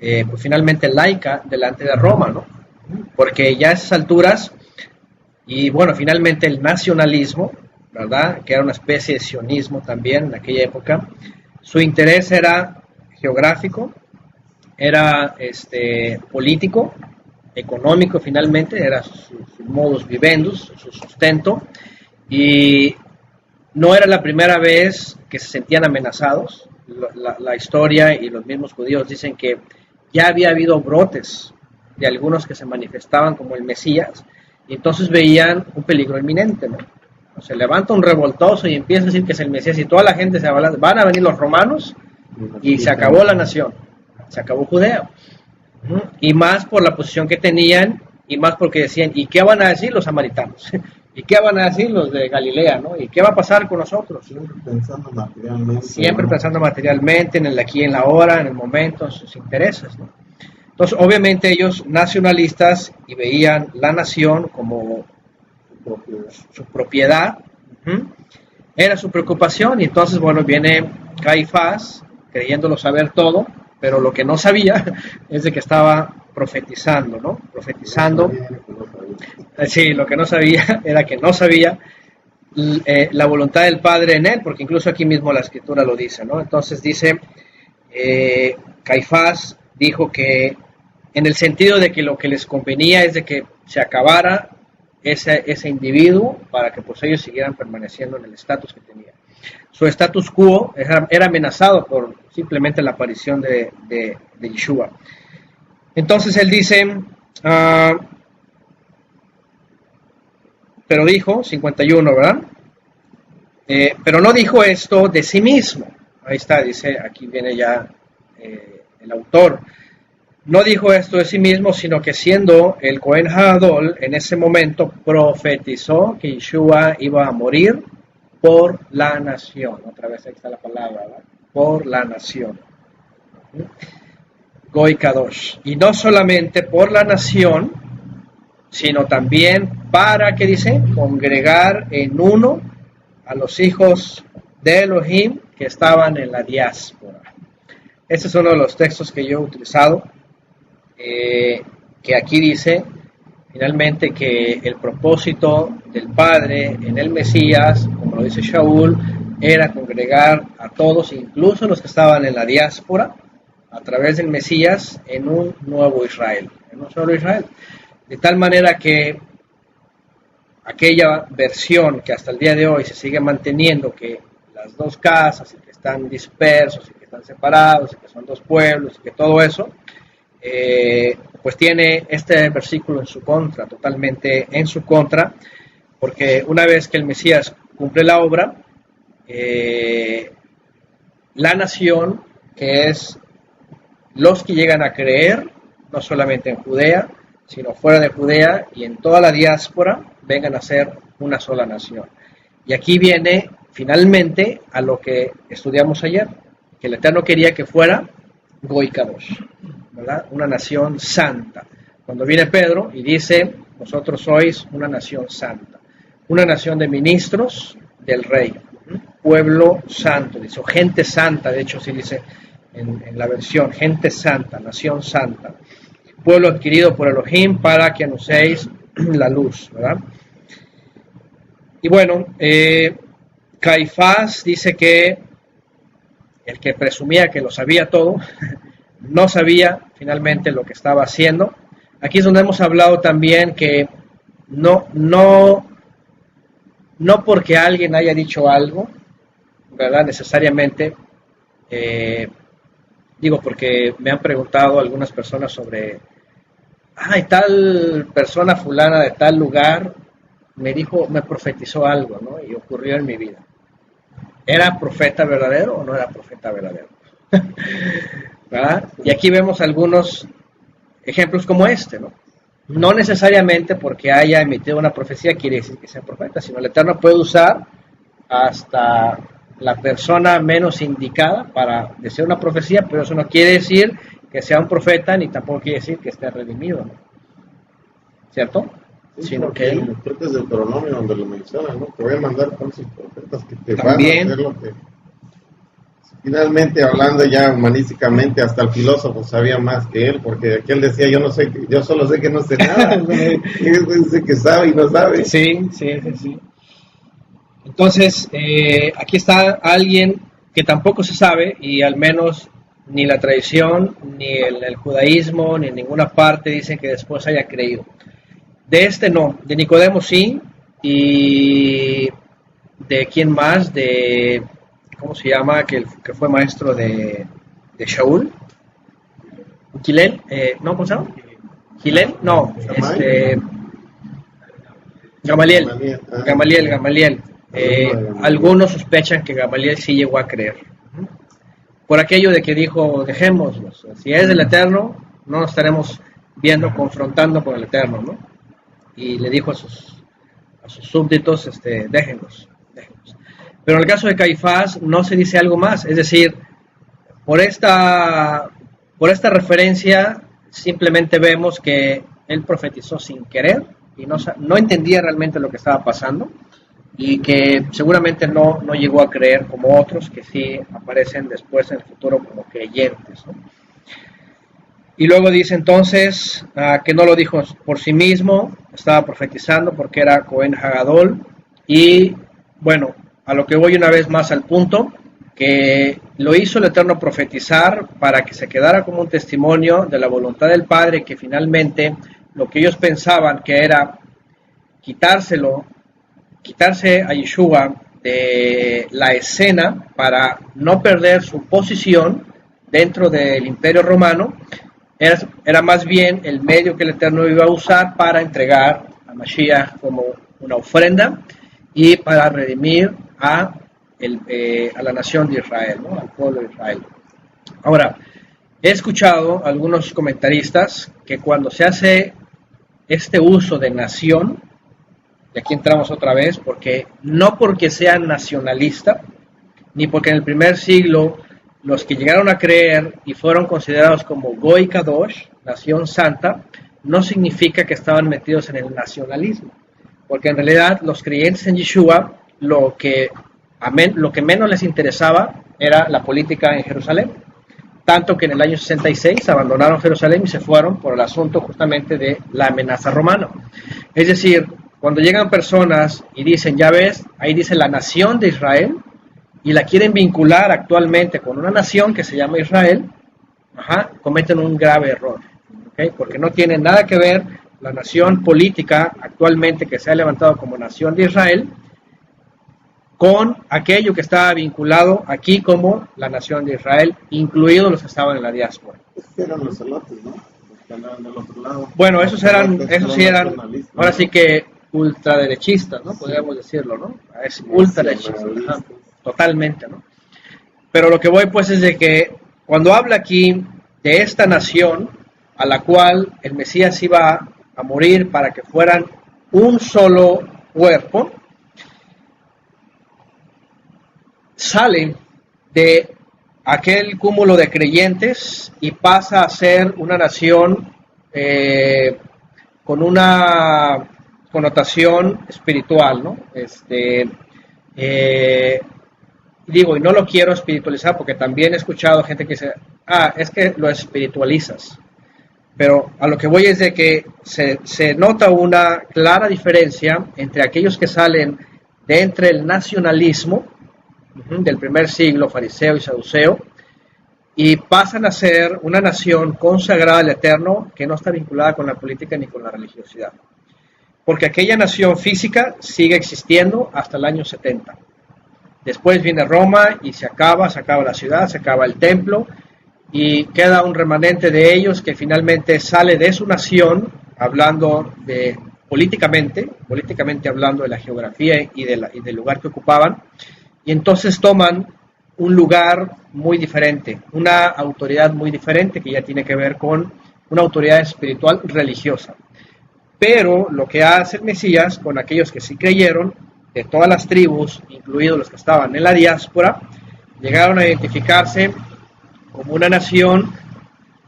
pues finalmente laica delante de Roma, ¿no? Porque ya a esas alturas, y bueno, finalmente el nacionalismo, ¿verdad? Que era una especie de sionismo también en aquella época, su interés era geográfico, era político, económico finalmente, era su modus vivendus, su sustento, y no era la primera vez que se sentían amenazados. La historia y los mismos judíos dicen que ya había habido brotes de algunos que se manifestaban como el Mesías, y entonces veían un peligro inminente, ¿no? Se levanta un revoltoso y empieza a decir que es el Mesías, y toda la gente se va, van a venir los romanos, y se acabó la nación, se acabó Judea. Y más por la posición que tenían, y más porque decían: ¿y qué van a decir los samaritanos? ¿Y qué van a decir los de Galilea? ¿No? ¿Y qué va a pasar con nosotros? Siempre pensando materialmente, en el aquí y en la ahora, en el momento, en sus intereses, ¿no? Entonces, obviamente ellos nacionalistas, y veían la nación como su propiedad, era su preocupación. Y entonces, bueno, viene Caifás, creyéndolo saber todo, pero lo que no sabía es de que estaba profetizando, ¿no? Profetizando. Sí, lo que no sabía era que no sabía la voluntad del Padre en él, porque incluso aquí mismo la Escritura lo dice, ¿no? Entonces dice, Caifás dijo que en el sentido de que lo que les convenía es de que se acabara ese individuo para que pues ellos siguieran permaneciendo en el estatus que tenían. Su status quo era amenazado por simplemente la aparición de Yeshua. Entonces él dice, pero dijo, 51, ¿verdad? Pero no dijo esto de sí mismo. Ahí está, dice, aquí viene ya el autor. No dijo esto de sí mismo, sino que siendo el Cohen Hadol, en ese momento profetizó que Yeshua iba a morir por la nación. Otra vez ahí está la palabra, ¿verdad? Por la nación. Goy Kadosh. Y no solamente por la nación, sino también para, ¿qué dice? Congregar en uno a los hijos de Elohim que estaban en la diáspora. Este es uno de los textos que yo he utilizado, que aquí dice finalmente que el propósito del Padre en el Mesías, como lo dice Shaul, era congregar a todos, incluso los que estaban en la diáspora, a través del Mesías, en un nuevo Israel, en un solo Israel. De tal manera que aquella versión que hasta el día de hoy se sigue manteniendo, que las dos casas, y que están dispersos, y que están separados, y que son dos pueblos, y que todo eso, pues tiene este versículo en su contra, totalmente en su contra, porque una vez que el Mesías cumple la obra, la nación, que es los que llegan a creer, no solamente en Judea, sino fuera de Judea y en toda la diáspora, vengan a ser una sola nación. Y aquí viene finalmente a lo que estudiamos ayer, que el Eterno quería que fuera Goy Kadosh, ¿verdad? Una nación santa. Cuando viene Pedro y dice, vosotros sois una nación santa, una nación de ministros del rey, pueblo santo, dice, o gente santa, de hecho sí dice en la versión, gente santa, nación santa, pueblo adquirido por Elohim para que anunciéis la luz, ¿verdad? Y bueno, Caifás dice que el que presumía que lo sabía todo, no sabía finalmente lo que estaba haciendo. Aquí es donde hemos hablado también que no porque alguien haya dicho algo, ¿verdad? Necesariamente, digo porque me han preguntado algunas personas sobre, tal persona fulana de tal lugar me profetizó algo, ¿no? Y ocurrió en mi vida. ¿Era profeta verdadero o no era profeta verdadero? ¿Verdad? Y aquí vemos algunos ejemplos como este, ¿no? No necesariamente porque haya emitido una profecía quiere decir que sea profeta, sino el Eterno puede usar hasta la persona menos indicada para decir una profecía, pero eso no quiere decir que sea un profeta, ni tampoco quiere decir que esté redimido, ¿no? ¿Cierto? Sí, Sino que creo que es del Deuteronomio donde lo menciona, ¿no? Te voy a mandar falsos profetas que te también, van a hacer lo que... Finalmente, hablando ya humanísticamente, hasta el filósofo sabía más que él, porque aquel decía, yo solo sé que no sé nada, ¿no? Y él dice que sabe y no sabe. Sí. Entonces, aquí está alguien que tampoco se sabe, y al menos ni la tradición, ni el judaísmo, ni en ninguna parte dicen que después haya creído. De este no, de Nicodemo sí, y de quién más, de, ¿cómo se llama? Que fue maestro de Shaul, Gilel, no, ¿cómo se llama? Gilel, no, Gamaliel. Algunos sospechan que Gamaliel sí llegó a creer, por aquello de que dijo, dejémoslos, si es del Eterno, no nos estaremos viendo, confrontando con el Eterno, ¿no? Y le dijo a sus súbditos, déjenlos. Pero en el caso de Caifás no se dice algo más, es decir, por esta referencia simplemente vemos que él profetizó sin querer y no entendía realmente lo que estaba pasando, y que seguramente no llegó a creer como otros que sí aparecen después en el futuro como creyentes, ¿no? Y luego dice entonces que no lo dijo por sí mismo, estaba profetizando porque era Cohen Hagadol. Y bueno, a lo que voy una vez más al punto, que lo hizo el Eterno profetizar para que se quedara como un testimonio de la voluntad del Padre, que finalmente lo que ellos pensaban que era quitarse a Yeshua de la escena para no perder su posición dentro del Imperio Romano, era más bien el medio que el Eterno iba a usar para entregar a Mashiach como una ofrenda y para redimir a la nación de Israel, ¿no? Al pueblo de Israel. Ahora, he escuchado a algunos comentaristas que cuando se hace este uso de nación, y aquí entramos otra vez, no porque sea nacionalista, ni porque en el primer siglo los que llegaron a creer y fueron considerados como Goy Kadosh, nación santa, no significa que estaban metidos en el nacionalismo, porque en realidad los creyentes en Yeshua lo que menos les interesaba era la política en Jerusalén, tanto que en el año 66 abandonaron Jerusalén y se fueron por el asunto justamente de la amenaza romana. Es decir, cuando llegan personas y dicen, ya ves, ahí dice la nación de Israel, y la quieren vincular actualmente con una nación que se llama Israel, cometen un grave error, ¿okay? Porque no tiene nada que ver la nación política actualmente que se ha levantado como nación de Israel con aquello que estaba vinculado aquí como la nación de Israel, incluidos los que estaban en la diáspora. Eran los celotes, ¿no? Los que andaban del otro lado. Bueno, esos sí eran, ahora sí que ultraderechistas, ¿no? Podríamos decirlo, ¿no? Es ultraderechista, totalmente, ¿no? Pero lo que voy pues es de que cuando habla aquí de esta nación a la cual el Mesías iba a morir para que fueran un solo cuerpo, sale de aquel cúmulo de creyentes y pasa a ser una nación con una connotación espiritual, ¿no? Digo, y no lo quiero espiritualizar porque también he escuchado gente que dice, es que lo espiritualizas. Pero a lo que voy es de que se nota una clara diferencia entre aquellos que salen de entre el nacionalismo del primer siglo, fariseo y saduceo, y pasan a ser una nación consagrada al Eterno que no está vinculada con la política ni con la religiosidad. Porque aquella nación física sigue existiendo hasta el año 70. Después viene Roma y se acaba la ciudad, se acaba el templo y queda un remanente de ellos que finalmente sale de su nación, hablando de políticamente hablando de la geografía y del lugar que ocupaban, y entonces toman un lugar muy diferente, una autoridad muy diferente que ya tiene que ver con una autoridad espiritual religiosa. Pero lo que hace el Mesías con aquellos que sí creyeron, de todas las tribus, incluidos los que estaban en la diáspora, llegaron a identificarse como una nación,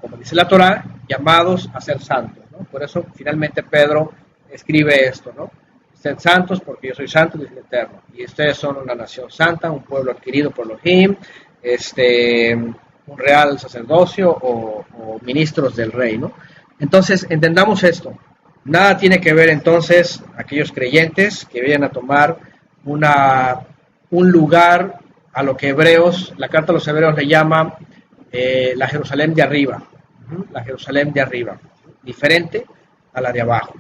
como dice la Torá, llamados a ser santos, ¿no? Por eso finalmente Pedro escribe esto, ¿no? Sed santos porque yo soy santo, dice el Eterno, y ustedes son una nación santa, un pueblo adquirido por Elohim, un real sacerdocio o ministros del rey, ¿no? Entonces entendamos esto. Nada tiene que ver entonces aquellos creyentes que vayan a tomar un lugar a lo que la carta a los Hebreos le llama la Jerusalén de arriba, la Jerusalén de arriba, diferente a la de abajo.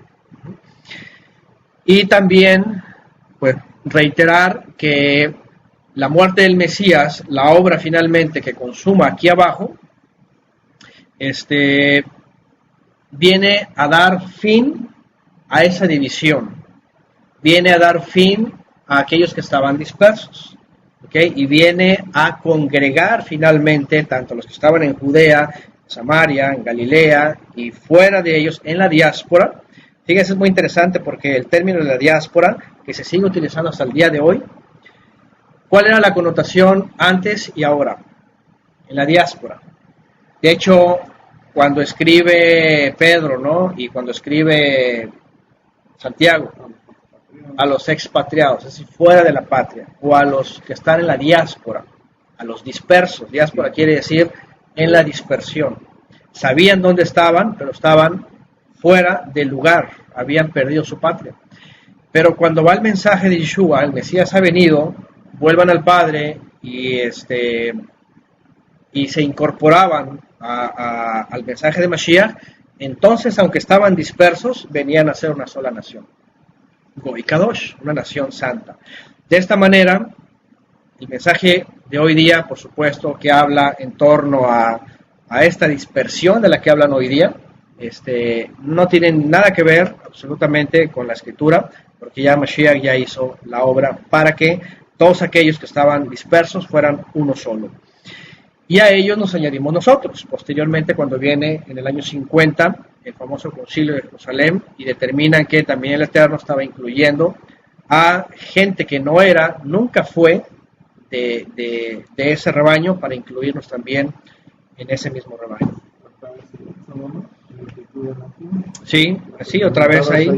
Y también, pues, reiterar que la muerte del Mesías, la obra finalmente que consuma aquí abajo, viene a dar fin a esa división, viene a dar fin a aquellos que estaban dispersos, ¿okay? Y viene a congregar finalmente tanto los que estaban en Judea, Samaria, en Galilea y fuera de ellos en la diáspora. Fíjense, es muy interesante porque el término de la diáspora, que se sigue utilizando hasta el día de hoy, ¿cuál era la connotación antes y ahora? En la diáspora. De hecho, cuando escribe Pedro, ¿no? Y cuando escribe Santiago, a los expatriados, es decir, fuera de la patria, o a los que están en la diáspora, a los dispersos. Diáspora quiere decir en la dispersión. Sabían dónde estaban, pero estaban fuera del lugar, habían perdido su patria. Pero cuando va el mensaje de Yeshua, el Mesías ha venido, vuelvan al Padre y se incorporaban al mensaje de Mashiach, entonces, aunque estaban dispersos, venían a ser una sola nación. Goy Kadosh, una nación santa. De esta manera, el mensaje de hoy día, por supuesto, que habla en torno a esta dispersión de la que hablan hoy día, no tienen nada que ver absolutamente con la Escritura, porque ya Mashiach ya hizo la obra para que todos aquellos que estaban dispersos fueran uno solo. Y a ellos nos añadimos nosotros, posteriormente cuando viene en el año 50 el famoso concilio de Jerusalén y determinan que también el Eterno estaba incluyendo a gente que nunca fue de ese rebaño para incluirnos también en ese mismo rebaño. Sí, otra vez ahí.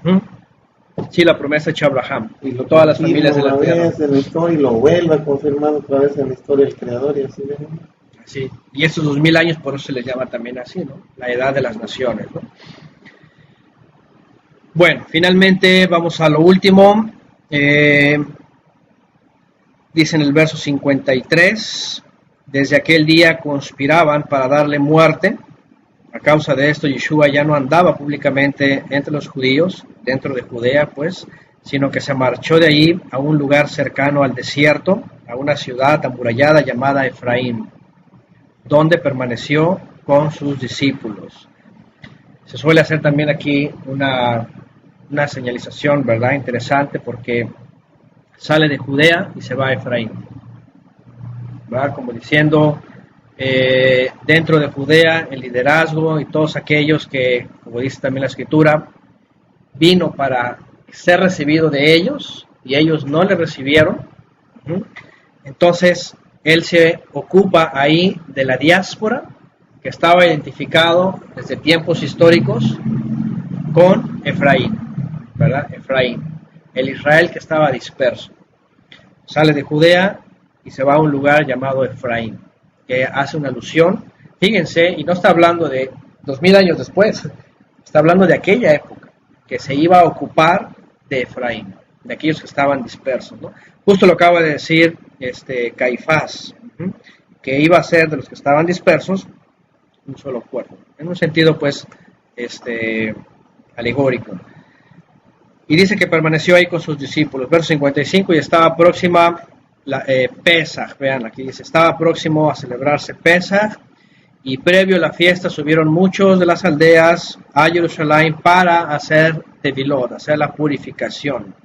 Uh-huh. Sí, la promesa hecha a Abraham y todas las familias de la tierra. En la historia y lo vuelve a confirmar otra vez en la historia del Creador y así. Sí, y estos 2000 años por eso se les llama también así, ¿no? La edad de las naciones, ¿no? Bueno, finalmente vamos a lo último. Dice en el verso 53, desde aquel día conspiraban para darle muerte. A causa de esto, Yeshua ya no andaba públicamente entre los judíos, dentro de Judea, pues, sino que se marchó de allí a un lugar cercano al desierto, a una ciudad amurallada llamada Efraín, donde permaneció con sus discípulos. Se suele hacer también aquí una señalización, ¿verdad? Interesante, porque sale de Judea y se va a Efraín, ¿verdad? Como diciendo, dentro de Judea, el liderazgo y todos aquellos que, como dice también la Escritura, vino para ser recibido de ellos y ellos no le recibieron. Entonces él se ocupa ahí de la diáspora que estaba identificado desde tiempos históricos con Efraín, ¿verdad? Efraín, el Israel que estaba disperso. Sale de Judea y se va a un lugar llamado Efraín, que hace una alusión, fíjense, y no está hablando de 2000 años después, está hablando de aquella época, que se iba a ocupar de Efraín, de aquellos que estaban dispersos, ¿no? Justo lo acaba de decir Caifás, que iba a ser de los que estaban dispersos un solo cuerpo, en un sentido pues alegórico. Y dice que permaneció ahí con sus discípulos. Verso 55, y estaba próxima Pesaj, vean, aquí dice, estaba próximo a celebrarse Pesaj, y previo a la fiesta subieron muchos de las aldeas a Jerusalén para hacer tevilot, hacer la purificación.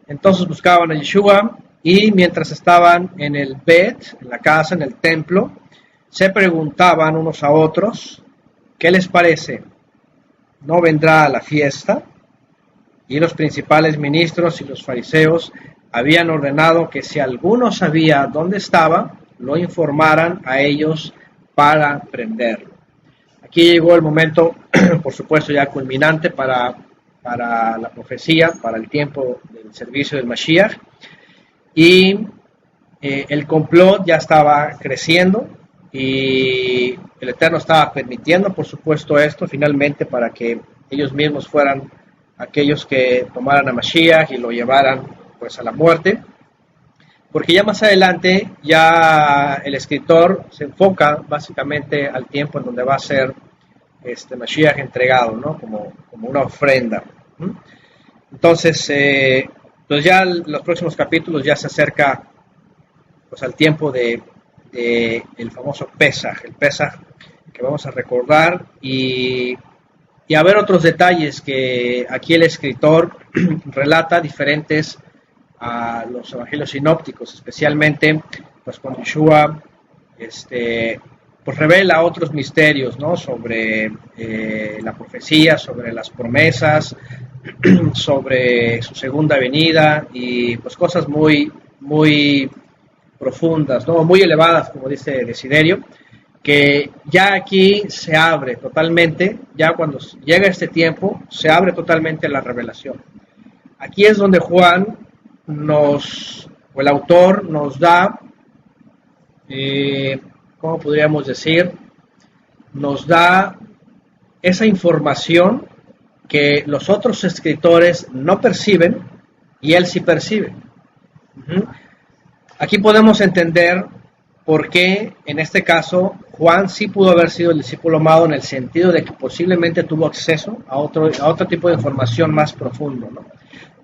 Entonces buscaban a Yeshua, y mientras estaban en el Bet, en la casa, en el templo, se preguntaban unos a otros, ¿qué les parece? ¿No vendrá a la fiesta? Y los principales ministros y los fariseos habían ordenado que si alguno sabía dónde estaba, lo informaran a ellos para prenderlo. Aquí llegó el momento, por supuesto, ya culminante para la profecía, para el tiempo del servicio del Mashiach, y el complot ya estaba creciendo, y el Eterno estaba permitiendo, por supuesto, esto finalmente para que ellos mismos fueran aquellos que tomaran a Mashiach y lo llevaran pues a la muerte, porque ya más adelante ya el escritor se enfoca básicamente al tiempo en donde va a ser Mashiach entregado, ¿no? como una ofrenda. Entonces pues ya los próximos capítulos ya se acerca pues al tiempo de el famoso Pesaj, el Pesaj que vamos a recordar, y a ver otros detalles que aquí el escritor relata diferentes a los evangelios sinópticos, especialmente pues cuando Yeshua pues revela otros misterios, ¿no? Sobre la profecía, sobre las promesas, sobre su segunda venida, y pues cosas muy profundas, ¿no? Muy elevadas, como dice Desiderio, que ya aquí se abre totalmente, ya cuando llega este tiempo, se abre totalmente la revelación. Aquí es donde Juan o el autor nos da, ¿cómo podríamos decir? Nos da esa información que los otros escritores no perciben y él sí percibe. Aquí podemos entender por qué en este caso Juan sí pudo haber sido el discípulo amado, en el sentido de que posiblemente tuvo acceso a otro tipo de información más profundo, ¿no?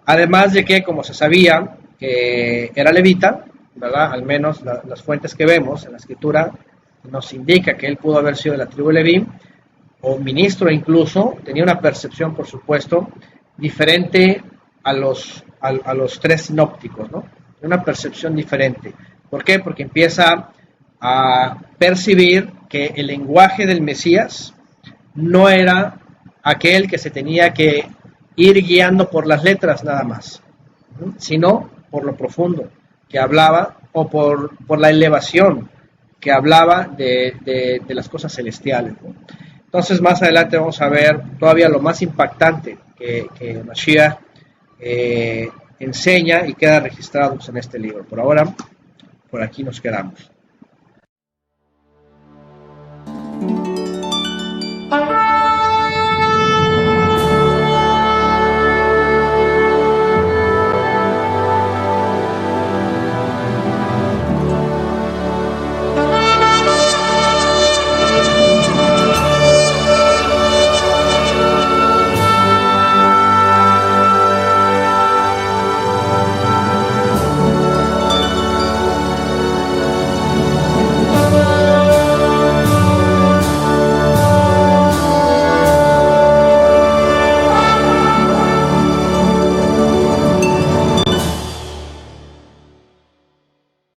Además de que, como se sabía que era levita, ¿verdad? Al menos las fuentes que vemos en la escritura nos indica que él pudo haber sido de la tribu de Leví, o ministro incluso, tenía una percepción, por supuesto, diferente a los tres sinópticos, ¿no? Una percepción diferente. ¿Por qué? Porque empieza a percibir que el lenguaje del Mesías no era aquel que se tenía que ir guiando por las letras nada más, sino por lo profundo que hablaba, o por la elevación que hablaba de las cosas celestiales, ¿no? Entonces más adelante vamos a ver todavía lo más impactante que Mashiach enseña y queda registrado en este libro. Por ahora, por aquí nos quedamos.